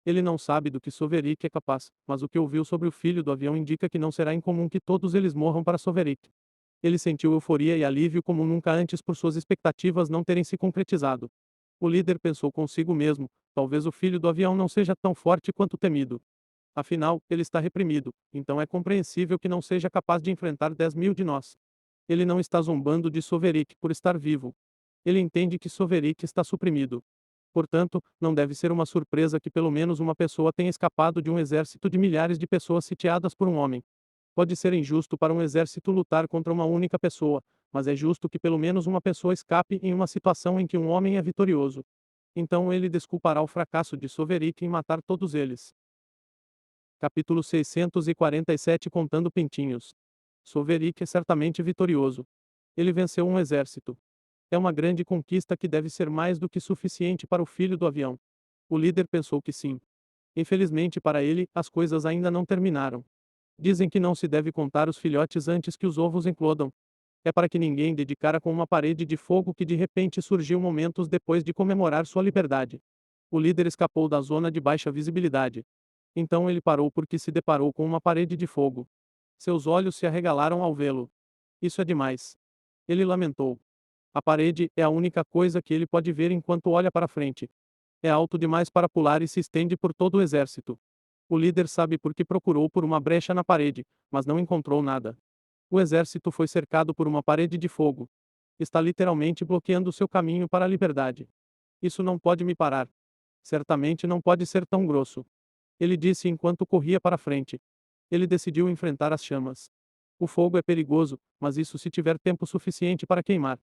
Ele não sabe do que Sovereign é capaz, mas o que ouviu sobre o filho do avião indica que não será incomum que todos eles morram para Sovereign. Ele sentiu euforia e alívio como nunca antes por suas expectativas não terem se concretizado. O líder pensou consigo mesmo, talvez o filho do avião não seja tão forte quanto temido. Afinal, ele está reprimido, então é compreensível que não seja capaz de enfrentar 10.000 de nós. Ele não está zombando de Sovereign por estar vivo. Ele entende que Sovereign está suprimido. Portanto, não deve ser uma surpresa que pelo menos uma pessoa tenha escapado de um exército de milhares de pessoas sitiadas por um homem. Pode ser injusto para um exército lutar contra uma única pessoa, mas é justo que pelo menos uma pessoa escape em uma situação em que um homem é vitorioso. Então ele desculpará o fracasso de Sovereign em matar todos eles. Capítulo 647 Contando Pintinhos. Sovereign é certamente vitorioso. Ele venceu um exército. É uma grande conquista que deve ser mais do que suficiente para o filho do avião. O líder pensou que sim. Infelizmente para ele, as coisas ainda não terminaram. Dizem que não se deve contar os filhotes antes que os ovos eclodam. É para que ninguém dê de cara com uma parede de fogo que de repente surgiu momentos depois de comemorar sua liberdade. O líder escapou da zona de baixa visibilidade. Então ele parou porque se deparou com uma parede de fogo. Seus olhos se arregalaram ao vê-lo. Isso é demais. Ele lamentou. A parede é a única coisa que ele pode ver enquanto olha para frente. É alto demais para pular e se estende por todo o exército. O líder sabe porque procurou por uma brecha na parede, mas não encontrou nada. O exército foi cercado por uma parede de fogo. Está literalmente bloqueando seu caminho para a liberdade. Isso não pode me parar. Certamente não pode ser tão grosso. Ele disse enquanto corria para frente. Ele decidiu enfrentar as chamas. O fogo é perigoso, mas isso se tiver tempo suficiente para queimar.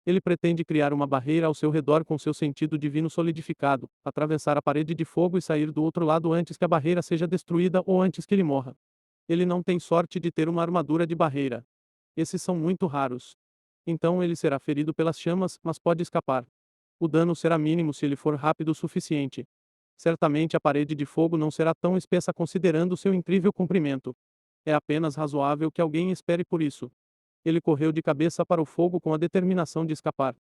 Ele pretende criar uma barreira ao seu redor com seu sentido divino solidificado, atravessar a parede de fogo e sair do outro lado antes que a barreira seja destruída ou antes que ele morra. Ele não tem sorte de ter uma armadura de barreira. Esses são muito raros. Então ele será ferido pelas chamas, mas pode escapar. O dano será mínimo se ele for rápido o suficiente. Certamente a parede de fogo não será tão espessa considerando seu incrível comprimento. É apenas razoável que alguém espere por isso. Ele correu de cabeça para o fogo com a determinação de escapar.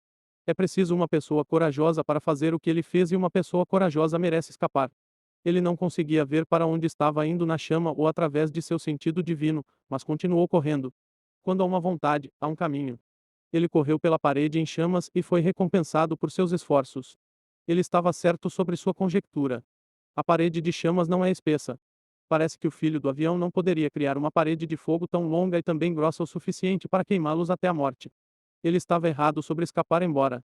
É preciso uma pessoa corajosa para fazer o que ele fez e uma pessoa corajosa merece escapar. Ele não conseguia ver para onde estava indo na chama ou através de seu sentido divino, mas continuou correndo. Quando há uma vontade, há um caminho. Ele correu pela parede em chamas e foi recompensado por seus esforços. Ele estava certo sobre sua conjectura. A parede de chamas não é espessa. Parece que o filho do avião não poderia criar uma parede de fogo tão longa e também grossa o suficiente para queimá-los até a morte. Ele estava errado sobre escapar embora.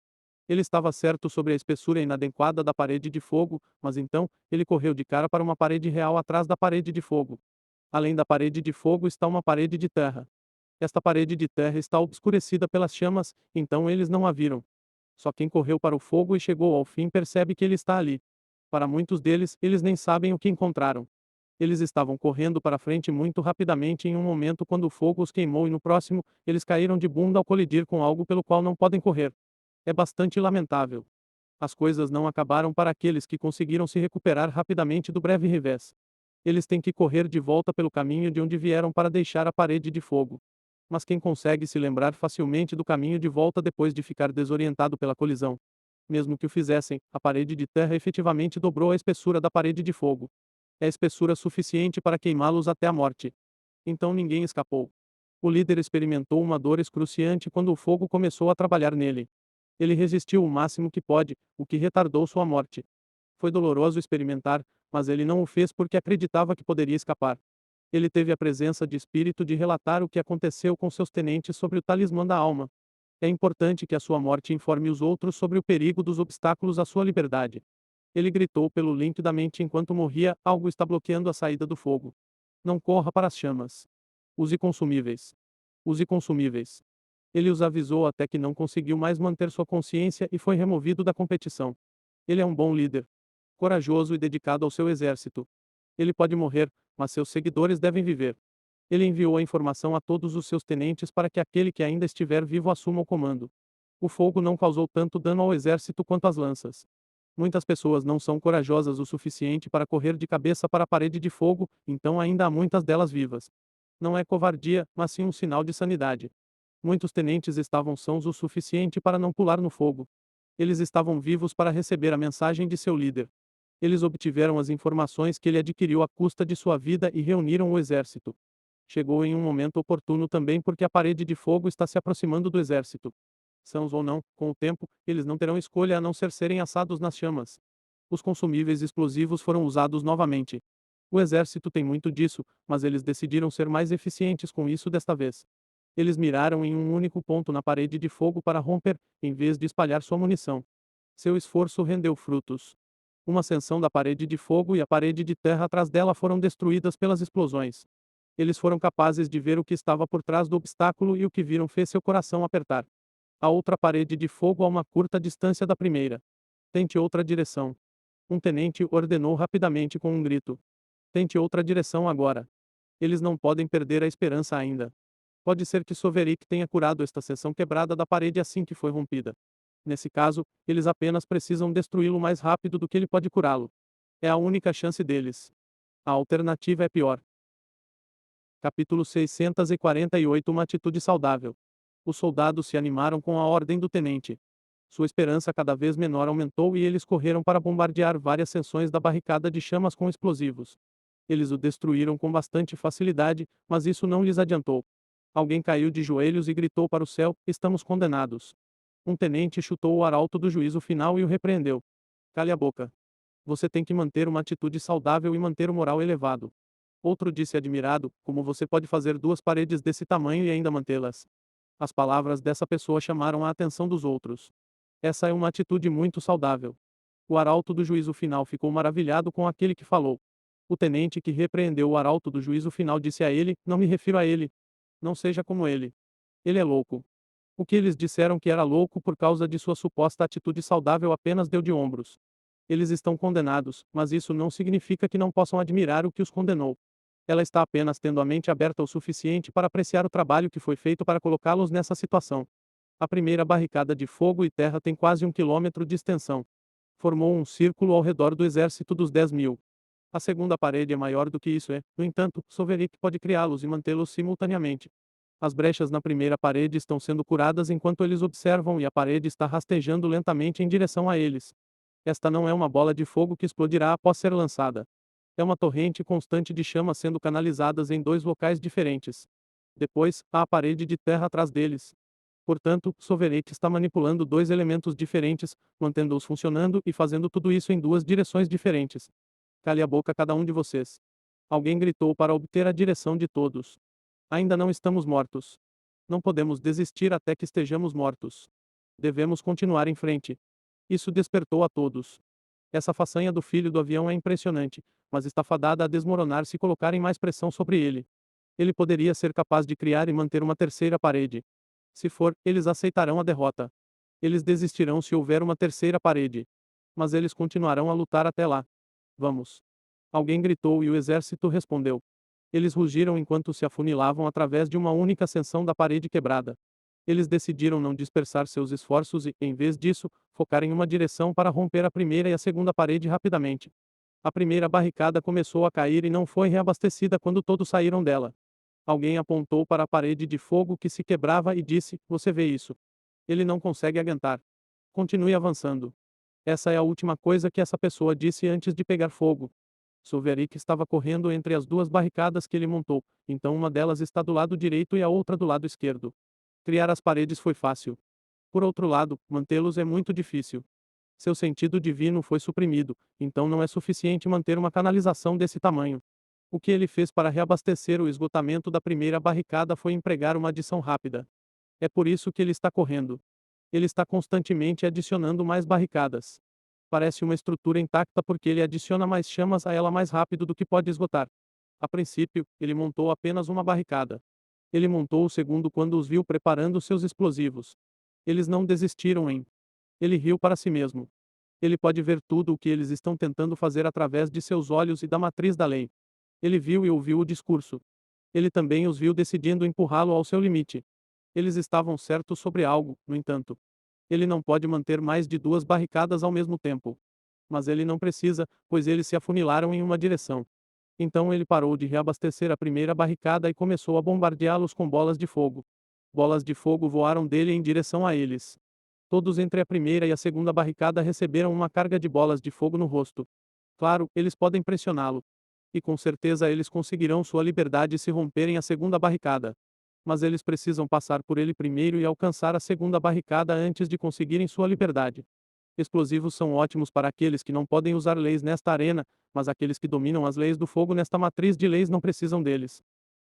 Ele estava certo sobre a espessura inadequada da parede de fogo, mas então, ele correu de cara para uma parede real atrás da parede de fogo. Além da parede de fogo está uma parede de terra. Esta parede de terra está obscurecida pelas chamas, então eles não a viram. Só quem correu para o fogo e chegou ao fim percebe que ele está ali. Para muitos deles, eles nem sabem o que encontraram. Eles estavam correndo para frente muito rapidamente em um momento quando o fogo os queimou e no próximo, eles caíram de bunda ao colidir com algo pelo qual não podem correr. É bastante lamentável. As coisas não acabaram para aqueles que conseguiram se recuperar rapidamente do breve revés. Eles têm que correr de volta pelo caminho de onde vieram para deixar a parede de fogo. Mas quem consegue se lembrar facilmente do caminho de volta depois de ficar desorientado pela colisão? Mesmo que o fizessem, a parede de terra efetivamente dobrou a espessura da parede de fogo. É espessura suficiente para queimá-los até a morte. Então ninguém escapou. O líder experimentou uma dor excruciante quando o fogo começou a trabalhar nele. Ele resistiu o máximo que pôde, o que retardou sua morte. Foi doloroso experimentar, mas ele não o fez porque acreditava que poderia escapar. Ele teve a presença de espírito de relatar o que aconteceu com seus tenentes sobre o talismã da alma. É importante que a sua morte informe os outros sobre o perigo dos obstáculos à sua liberdade. Ele gritou pelo limpidamente enquanto morria: algo está bloqueando a saída do fogo. Não corra para as chamas. Use consumíveis. Use consumíveis. Ele os avisou até que não conseguiu mais manter sua consciência e foi removido da competição. Ele é um bom líder. Corajoso e dedicado ao seu exército. Ele pode morrer, mas seus seguidores devem viver. Ele enviou a informação a todos os seus tenentes para que aquele que ainda estiver vivo assuma o comando. O fogo não causou tanto dano ao exército quanto as lanças. Muitas pessoas não são corajosas o suficiente para correr de cabeça para a parede de fogo, então ainda há muitas delas vivas. Não é covardia, mas sim um sinal de sanidade. Muitos tenentes estavam sãos o suficiente para não pular no fogo. Eles estavam vivos para receber a mensagem de seu líder. Eles obtiveram as informações que ele adquiriu à custa de sua vida e reuniram o exército. Chegou em um momento oportuno também porque a parede de fogo está se aproximando do exército. Sãos ou não, com o tempo, eles não terão escolha a não ser serem assados nas chamas. Os consumíveis explosivos foram usados novamente. O exército tem muito disso, mas eles decidiram ser mais eficientes com isso desta vez. Eles miraram em um único ponto na parede de fogo para romper, em vez de espalhar sua munição. Seu esforço rendeu frutos. Uma seção da parede de fogo e a parede de terra atrás dela foram destruídas pelas explosões. Eles foram capazes de ver o que estava por trás do obstáculo e o que viram fez seu coração apertar. A outra parede de fogo a uma curta distância da primeira. Tente outra direção. Um tenente ordenou rapidamente com um grito. Tente outra direção agora. Eles não podem perder a esperança ainda. Pode ser que Soverick tenha curado esta seção quebrada da parede assim que foi rompida. Nesse caso, eles apenas precisam destruí-lo mais rápido do que ele pode curá-lo. É a única chance deles. A alternativa é pior. Capítulo 648 Uma atitude saudável. Os soldados se animaram com a ordem do tenente. Sua esperança cada vez menor aumentou e eles correram para bombardear várias seções da barricada de chamas com explosivos. Eles o destruíram com bastante facilidade, mas isso não lhes adiantou. Alguém caiu de joelhos e gritou para o céu: estamos condenados. Um tenente chutou o arauto do juízo final e o repreendeu. Cale a boca. Você tem que manter uma atitude saudável e manter o moral elevado. Outro disse admirado: como você pode fazer duas paredes desse tamanho e ainda mantê-las? As palavras dessa pessoa chamaram a atenção dos outros. Essa é uma atitude muito saudável. O arauto do juízo final ficou maravilhado com aquele que falou. O tenente que repreendeu o arauto do juízo final disse a ele: não me refiro a ele. Não seja como ele. Ele é louco. O que eles disseram que era louco por causa de sua suposta atitude saudável apenas deu de ombros. Eles estão condenados, mas isso não significa que não possam admirar o que os condenou. Ela está apenas tendo a mente aberta o suficiente para apreciar o trabalho que foi feito para colocá-los nessa situação. A primeira barricada de fogo e terra tem quase 1 quilômetro de extensão. Formou um círculo ao redor do exército dos 10.000. A segunda parede é maior do que isso no entanto, Soverick pode criá-los e mantê-los simultaneamente. As brechas na primeira parede estão sendo curadas enquanto eles observam e a parede está rastejando lentamente em direção a eles. Esta não é uma bola de fogo que explodirá após ser lançada. É uma torrente constante de chamas sendo canalizadas em dois locais diferentes. Depois, há a parede de terra atrás deles. Portanto, Soverick está manipulando dois elementos diferentes, mantendo-os funcionando e fazendo tudo isso em duas direções diferentes. Cale a boca cada um de vocês. Alguém gritou para obter a direção de todos. Ainda não estamos mortos. Não podemos desistir até que estejamos mortos. Devemos continuar em frente. Isso despertou a todos. Essa façanha do filho do avião é impressionante, mas está fadada a desmoronar se colocarem mais pressão sobre ele. Ele poderia ser capaz de criar e manter uma terceira parede. Se for, eles aceitarão a derrota. Eles desistirão se houver uma terceira parede. Mas eles continuarão a lutar até lá. Vamos. Alguém gritou e o exército respondeu. Eles rugiram enquanto se afunilavam através de uma única seção da parede quebrada. Eles decidiram não dispersar seus esforços e, em vez disso, focar em uma direção para romper a primeira e a segunda parede rapidamente. A primeira barricada começou a cair e não foi reabastecida quando todos saíram dela. Alguém apontou para a parede de fogo que se quebrava e disse: Você vê isso? Ele não consegue aguentar. Continue avançando. Essa é a última coisa que essa pessoa disse antes de pegar fogo. Soverik estava correndo entre as duas barricadas que ele montou, então uma delas está do lado direito e a outra do lado esquerdo. Criar as paredes foi fácil. Por outro lado, mantê-los é muito difícil. Seu sentido divino foi suprimido, então não é suficiente manter uma canalização desse tamanho. O que ele fez para reabastecer o esgotamento da primeira barricada foi empregar uma adição rápida. É por isso que ele está correndo. Ele está constantemente adicionando mais barricadas. Parece uma estrutura intacta porque ele adiciona mais chamas a ela mais rápido do que pode esgotar. A princípio, ele montou apenas uma barricada. Ele montou o segundo quando os viu preparando seus explosivos. Eles não desistiram em. Ele riu para si mesmo. Ele pode ver tudo o que eles estão tentando fazer através de seus olhos e da matriz da lei. Ele viu e ouviu o discurso. Ele também os viu decidindo empurrá-lo ao seu limite. Eles estavam certos sobre algo, no entanto. Ele não pode manter mais de duas barricadas ao mesmo tempo. Mas ele não precisa, pois eles se afunilaram em uma direção. Então ele parou de reabastecer a primeira barricada e começou a bombardeá-los com bolas de fogo. Bolas de fogo voaram dele em direção a eles. Todos entre a primeira e a segunda barricada receberam uma carga de bolas de fogo no rosto. Claro, eles podem pressioná-lo. E com certeza eles conseguirão sua liberdade se romperem a segunda barricada. Mas eles precisam passar por ele primeiro e alcançar a segunda barricada antes de conseguirem sua liberdade. Explosivos são ótimos para aqueles que não podem usar leis nesta arena, mas aqueles que dominam as leis do fogo nesta matriz de leis não precisam deles.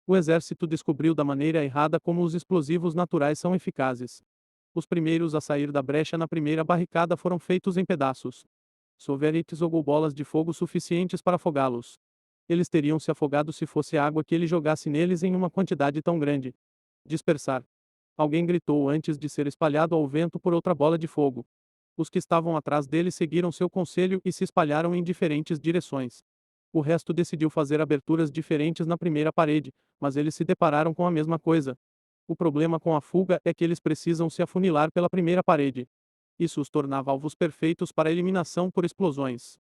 O exército descobriu da maneira errada como os explosivos naturais são eficazes. Os primeiros a sair da brecha na primeira barricada foram feitos em pedaços. Soverit jogou bolas de fogo suficientes para afogá-los. Eles teriam se afogado se fosse água que ele jogasse neles em uma quantidade tão grande. Dispersar. Alguém gritou antes de ser espalhado ao vento por outra bola de fogo. Os que estavam atrás dele seguiram seu conselho e se espalharam em diferentes direções. O resto decidiu fazer aberturas diferentes na primeira parede, mas eles se depararam com a mesma coisa. O problema com a fuga é que eles precisam se afunilar pela primeira parede. Isso os tornava alvos perfeitos para eliminação por explosões.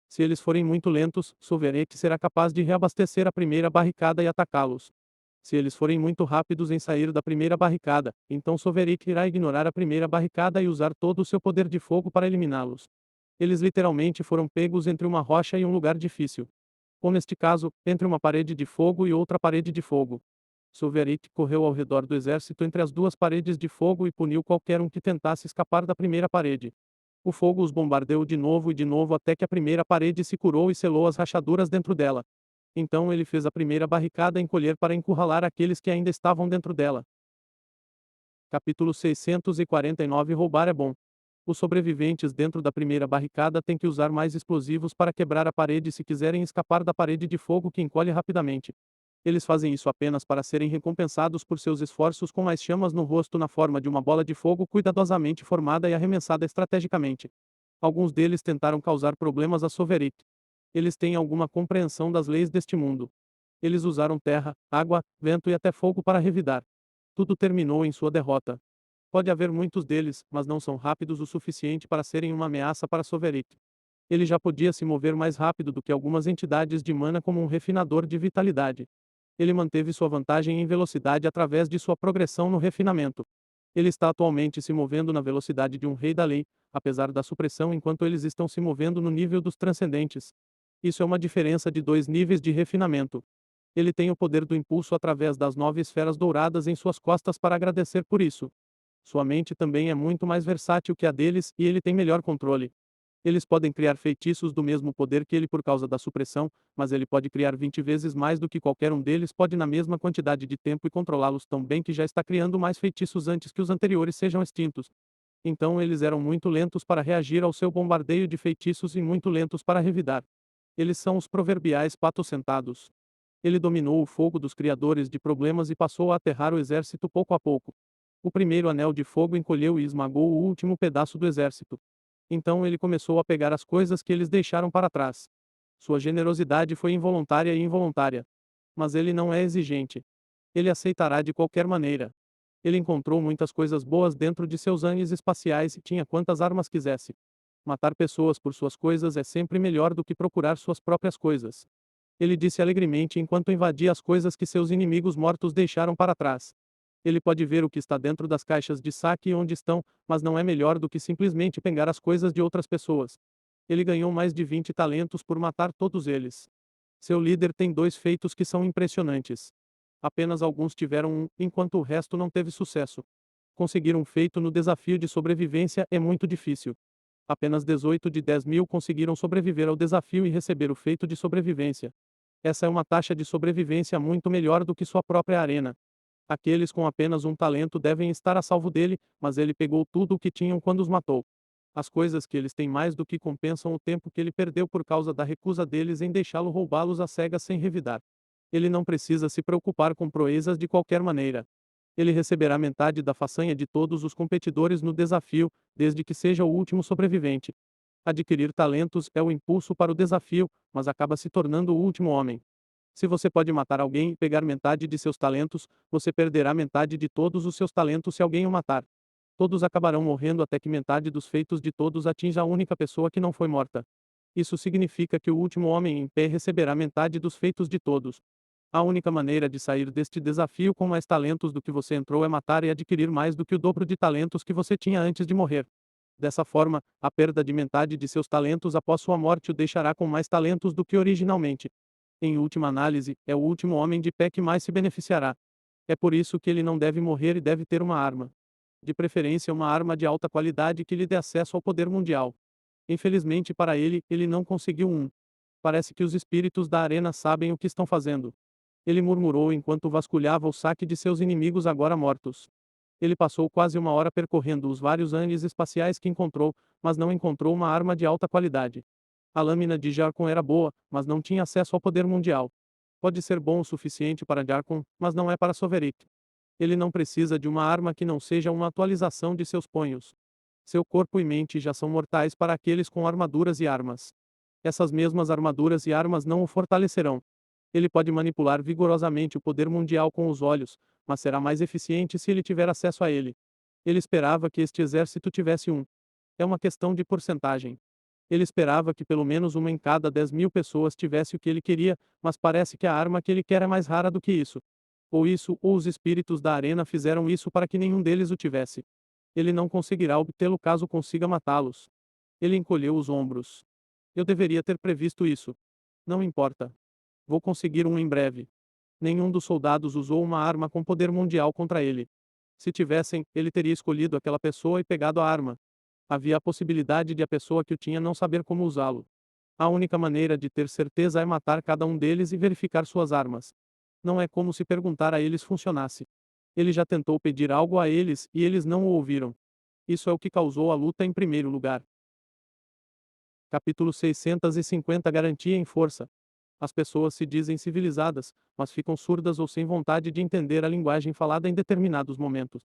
Se eles forem muito lentos, Sovereign será capaz de reabastecer a primeira barricada e atacá-los. Se eles forem muito rápidos em sair da primeira barricada, então Sovereign irá ignorar a primeira barricada e usar todo o seu poder de fogo para eliminá-los. Eles literalmente foram pegos entre uma rocha e um lugar difícil. Ou neste caso, entre uma parede de fogo e outra parede de fogo. Sovereign correu ao redor do exército entre as duas paredes de fogo e puniu qualquer um que tentasse escapar da primeira parede. O fogo os bombardeou de novo e de novo até que a primeira parede se curou e selou as rachaduras dentro dela. Então ele fez a primeira barricada encolher para encurralar aqueles que ainda estavam dentro dela. Capítulo 649 Roubar é bom. Os sobreviventes dentro da primeira barricada têm que usar mais explosivos para quebrar a parede se quiserem escapar da parede de fogo que encolhe rapidamente. Eles fazem isso apenas para serem recompensados por seus esforços com mais chamas no rosto na forma de uma bola de fogo cuidadosamente formada e arremessada estrategicamente. Alguns deles tentaram causar problemas a Sovereign. Eles têm alguma compreensão das leis deste mundo. Eles usaram terra, água, vento e até fogo para revidar. Tudo terminou em sua derrota. Pode haver muitos deles, mas não são rápidos o suficiente para serem uma ameaça para Sovereign. Ele já podia se mover mais rápido do que algumas entidades de mana como um refinador de vitalidade. Ele manteve sua vantagem em velocidade através de sua progressão no refinamento. Ele está atualmente se movendo na velocidade de um rei da lei, apesar da supressão enquanto eles estão se movendo no nível dos transcendentes. Isso é uma diferença de 2 níveis de refinamento. Ele tem o poder do impulso através das 9 esferas douradas em suas costas para agradecer por isso. Sua mente também é muito mais versátil que a deles e ele tem melhor controle. Eles podem criar feitiços do mesmo poder que ele por causa da supressão, mas ele pode criar 20 vezes mais do que qualquer um deles pode na mesma quantidade de tempo e controlá-los tão bem que já está criando mais feitiços antes que os anteriores sejam extintos. Então eles eram muito lentos para reagir ao seu bombardeio de feitiços e muito lentos para revidar. Eles são os proverbiais patos sentados. Ele dominou o fogo dos criadores de problemas e passou a aterrar o exército pouco a pouco. O primeiro anel de fogo encolheu e esmagou o último pedaço do exército. Então ele começou a pegar as coisas que eles deixaram para trás. Sua generosidade foi involuntária e involuntária. Mas ele não é exigente. Ele aceitará de qualquer maneira. Ele encontrou muitas coisas boas dentro de seus anéis espaciais e tinha quantas armas quisesse. Matar pessoas por suas coisas é sempre melhor do que procurar suas próprias coisas. Ele disse alegremente enquanto invadia as coisas que seus inimigos mortos deixaram para trás. Ele pode ver o que está dentro das caixas de saque e onde estão, mas não é melhor do que simplesmente pegar as coisas de outras pessoas. Ele ganhou mais de 20 talentos por matar todos eles. Seu líder tem dois feitos que são impressionantes. Apenas alguns tiveram um, enquanto o resto não teve sucesso. Conseguir um feito no desafio de sobrevivência é muito difícil. Apenas 18 de 10.000 conseguiram sobreviver ao desafio e receber o feito de sobrevivência. Essa é uma taxa de sobrevivência muito melhor do que sua própria arena. Aqueles com apenas um talento devem estar a salvo dele, mas ele pegou tudo o que tinham quando os matou. As coisas que eles têm mais do que compensam o tempo que ele perdeu por causa da recusa deles em deixá-lo roubá-los às cegas sem revidar. Ele não precisa se preocupar com proezas de qualquer maneira. Ele receberá metade da façanha de todos os competidores no desafio, desde que seja o último sobrevivente. Adquirir talentos é o impulso para o desafio, mas acaba se tornando o último homem. Se você pode matar alguém e pegar metade de seus talentos, você perderá metade de todos os seus talentos se alguém o matar. Todos acabarão morrendo até que metade dos feitos de todos atinja a única pessoa que não foi morta. Isso significa que o último homem em pé receberá metade dos feitos de todos. A única maneira de sair deste desafio com mais talentos do que você entrou é matar e adquirir mais do que o dobro de talentos que você tinha antes de morrer. Dessa forma, a perda de metade de seus talentos após sua morte o deixará com mais talentos do que originalmente. Em última análise, é o último homem de pé que mais se beneficiará. É por isso que ele não deve morrer e deve ter uma arma. De preferência, uma arma de alta qualidade que lhe dê acesso ao poder mundial. Infelizmente para ele, ele não conseguiu um. Parece que os espíritos da arena sabem o que estão fazendo. Ele murmurou enquanto vasculhava o saque de seus inimigos agora mortos. Ele passou quase uma hora percorrendo os vários anes espaciais que encontrou, mas não encontrou uma arma de alta qualidade. A lâmina de Jarkon era boa, mas não tinha acesso ao poder mundial. Pode ser bom o suficiente para Jarkon, mas não é para Sovereign. Ele não precisa de uma arma que não seja uma atualização de seus punhos. Seu corpo e mente já são mortais para aqueles com armaduras e armas. Essas mesmas armaduras e armas não o fortalecerão. Ele pode manipular vigorosamente o poder mundial com os olhos, mas será mais eficiente se ele tiver acesso a ele. Ele esperava que este exército tivesse um. É uma questão de porcentagem. Ele esperava que pelo menos uma em cada 10.000 pessoas tivesse o que ele queria, mas parece que a arma que ele quer é mais rara do que isso. Ou os espíritos da arena fizeram isso para que nenhum deles o tivesse. Ele não conseguirá obtê-lo caso consiga matá-los. Ele encolheu os ombros. Eu deveria ter previsto isso. Não importa. Vou conseguir um em breve. Nenhum dos soldados usou uma arma com poder mundial contra ele. Se tivessem, ele teria escolhido aquela pessoa e pegado a arma. Havia a possibilidade de a pessoa que o tinha não saber como usá-lo. A única maneira de ter certeza é matar cada um deles e verificar suas armas. Não é como se perguntar a eles funcionasse. Ele já tentou pedir algo a eles e eles não o ouviram. Isso é o que causou a luta em primeiro lugar. Capítulo 650 Garantia em força. As pessoas se dizem civilizadas, mas ficam surdas ou sem vontade de entender a linguagem falada em determinados momentos.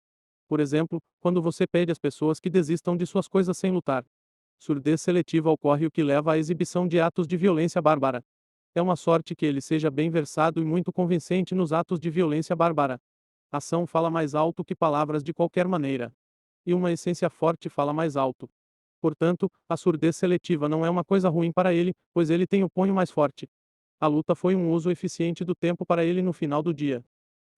Por exemplo, quando você pede às pessoas que desistam de suas coisas sem lutar. Surdez seletiva ocorre, o que leva à exibição de atos de violência bárbara. É uma sorte que ele seja bem versado e muito convincente nos atos de violência bárbara. Ação fala mais alto que palavras de qualquer maneira. E uma essência forte fala mais alto. Portanto, a surdez seletiva não é uma coisa ruim para ele, pois ele tem o punho mais forte. A luta foi um uso eficiente do tempo para ele no final do dia.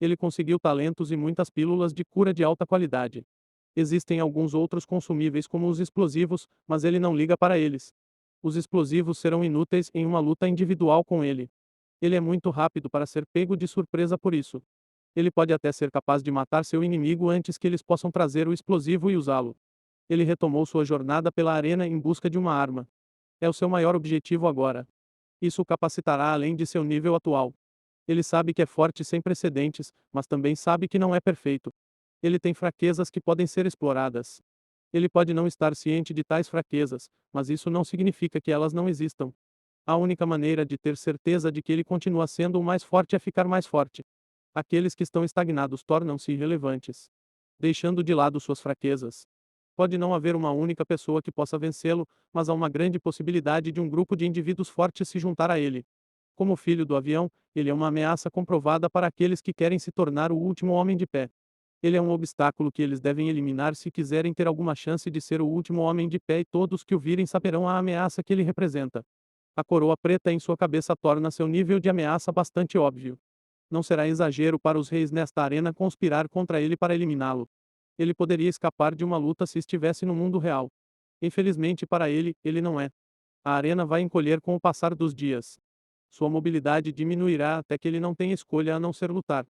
Ele conseguiu talentos e muitas pílulas de cura de alta qualidade. Existem alguns outros consumíveis como os explosivos, mas ele não liga para eles. Os explosivos serão inúteis em uma luta individual com ele. Ele é muito rápido para ser pego de surpresa por isso. Ele pode até ser capaz de matar seu inimigo antes que eles possam trazer o explosivo e usá-lo. Ele retomou sua jornada pela arena em busca de uma arma. É o seu maior objetivo agora. Isso o capacitará além de seu nível atual. Ele sabe que é forte sem precedentes, mas também sabe que não é perfeito. Ele tem fraquezas que podem ser exploradas. Ele pode não estar ciente de tais fraquezas, mas isso não significa que elas não existam. A única maneira de ter certeza de que ele continua sendo o mais forte é ficar mais forte. Aqueles que estão estagnados tornam-se irrelevantes, deixando de lado suas fraquezas. Pode não haver uma única pessoa que possa vencê-lo, mas há uma grande possibilidade de um grupo de indivíduos fortes se juntar a ele. Como filho do avião, ele é uma ameaça comprovada para aqueles que querem se tornar o último homem de pé. Ele é um obstáculo que eles devem eliminar se quiserem ter alguma chance de ser o último homem de pé, e todos que o virem saberão a ameaça que ele representa. A coroa preta em sua cabeça torna seu nível de ameaça bastante óbvio. Não será exagero para os reis nesta arena conspirar contra ele para eliminá-lo. Ele poderia escapar de uma luta se estivesse no mundo real. Infelizmente para ele, ele não é. A arena vai encolher com o passar dos dias. Sua mobilidade diminuirá até que ele não tenha escolha a não ser lutar.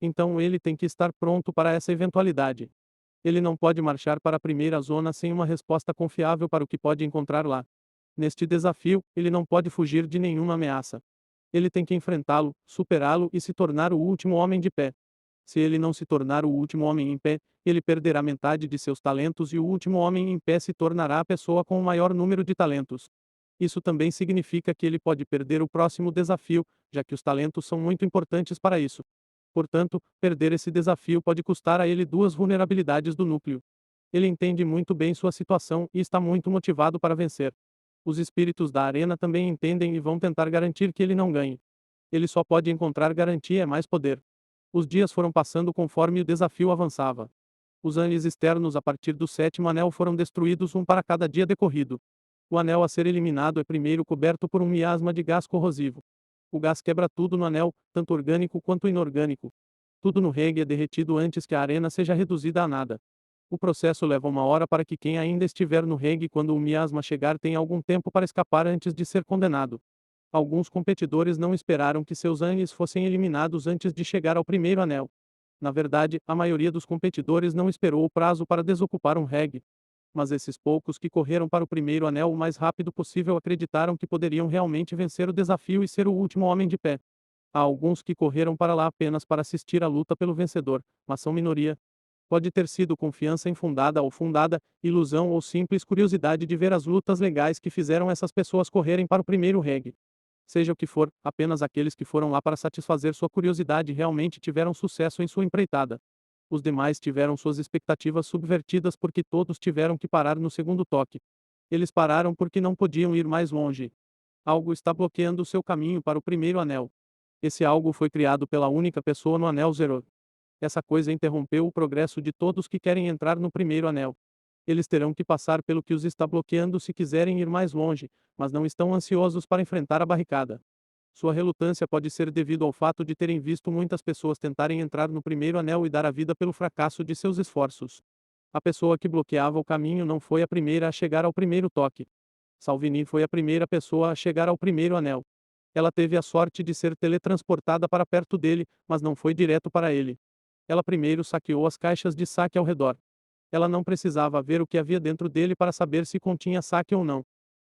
Então ele tem que estar pronto para essa eventualidade. Ele não pode marchar para a primeira zona sem uma resposta confiável para o que pode encontrar lá. Neste desafio, ele não pode fugir de nenhuma ameaça. Ele tem que enfrentá-lo, superá-lo e se tornar o último homem de pé. Se ele não se tornar o último homem em pé, ele perderá metade de seus talentos e o último homem em pé se tornará a pessoa com o maior número de talentos. Isso também significa que ele pode perder o próximo desafio, já que os talentos são muito importantes para isso. Portanto, perder esse desafio pode custar a ele duas vulnerabilidades do núcleo. Ele entende muito bem sua situação e está muito motivado para vencer. Os espíritos da arena também entendem e vão tentar garantir que ele não ganhe. Ele só pode encontrar garantia é mais poder. Os dias foram passando conforme o desafio avançava. Os anéis externos a partir do sétimo anel foram destruídos um para cada dia decorrido. O anel a ser eliminado é primeiro coberto por um miasma de gás corrosivo. O gás quebra tudo no anel, tanto orgânico quanto inorgânico. Tudo no reggae é derretido antes que a arena seja reduzida a nada. O processo leva uma hora para que quem ainda estiver no reggae quando o miasma chegar tenha algum tempo para escapar antes de ser condenado. Alguns competidores não esperaram que seus anéis fossem eliminados antes de chegar ao primeiro anel. Na verdade, a maioria dos competidores não esperou o prazo para desocupar um reggae. Mas esses poucos que correram para o primeiro anel o mais rápido possível acreditaram que poderiam realmente vencer o desafio e ser o último homem de pé. Há alguns que correram para lá apenas para assistir à luta pelo vencedor, mas são minoria. Pode ter sido confiança infundada ou fundada, ilusão ou simples curiosidade de ver as lutas legais que fizeram essas pessoas correrem para o primeiro reggae. Seja o que for, apenas aqueles que foram lá para satisfazer sua curiosidade realmente tiveram sucesso em sua empreitada. Os demais tiveram suas expectativas subvertidas porque todos tiveram que parar no segundo toque. Eles pararam porque não podiam ir mais longe. Algo está bloqueando seu caminho para o primeiro anel. Esse algo foi criado pela única pessoa no anel Zero. Essa coisa interrompeu o progresso de todos que querem entrar no primeiro anel. Eles terão que passar pelo que os está bloqueando se quiserem ir mais longe, mas não estão ansiosos para enfrentar a barricada. Sua relutância pode ser devido ao fato de terem visto muitas pessoas tentarem entrar no primeiro anel e dar a vida pelo fracasso de seus esforços. A pessoa que bloqueava o caminho não foi a primeira a chegar ao primeiro toque. Salvini foi a primeira pessoa a chegar ao primeiro anel. Ela teve a sorte de ser teletransportada para perto dele, mas não foi direto para ele. Ela primeiro saqueou as caixas de saque ao redor. Ela não precisava ver o que havia dentro dele para saber se continha saque ou não.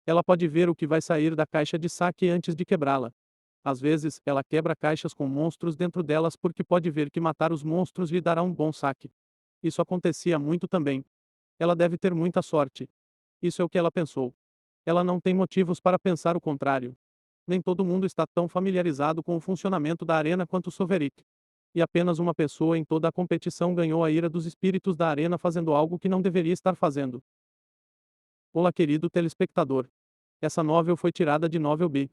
Ela pode ver o que vai sair da caixa de saque antes de quebrá-la. Às vezes, ela quebra caixas com monstros dentro delas porque pode ver que matar os monstros lhe dará um bom saque. Isso acontecia muito também. Ela deve ter muita sorte. Isso é o que ela pensou. Ela não tem motivos para pensar o contrário. Nem todo mundo está tão familiarizado com o funcionamento da arena quanto Soverik. E apenas uma pessoa em toda a competição ganhou a ira dos espíritos da arena fazendo algo que não deveria estar fazendo. Olá, querido telespectador. Essa novel foi tirada de Novel B.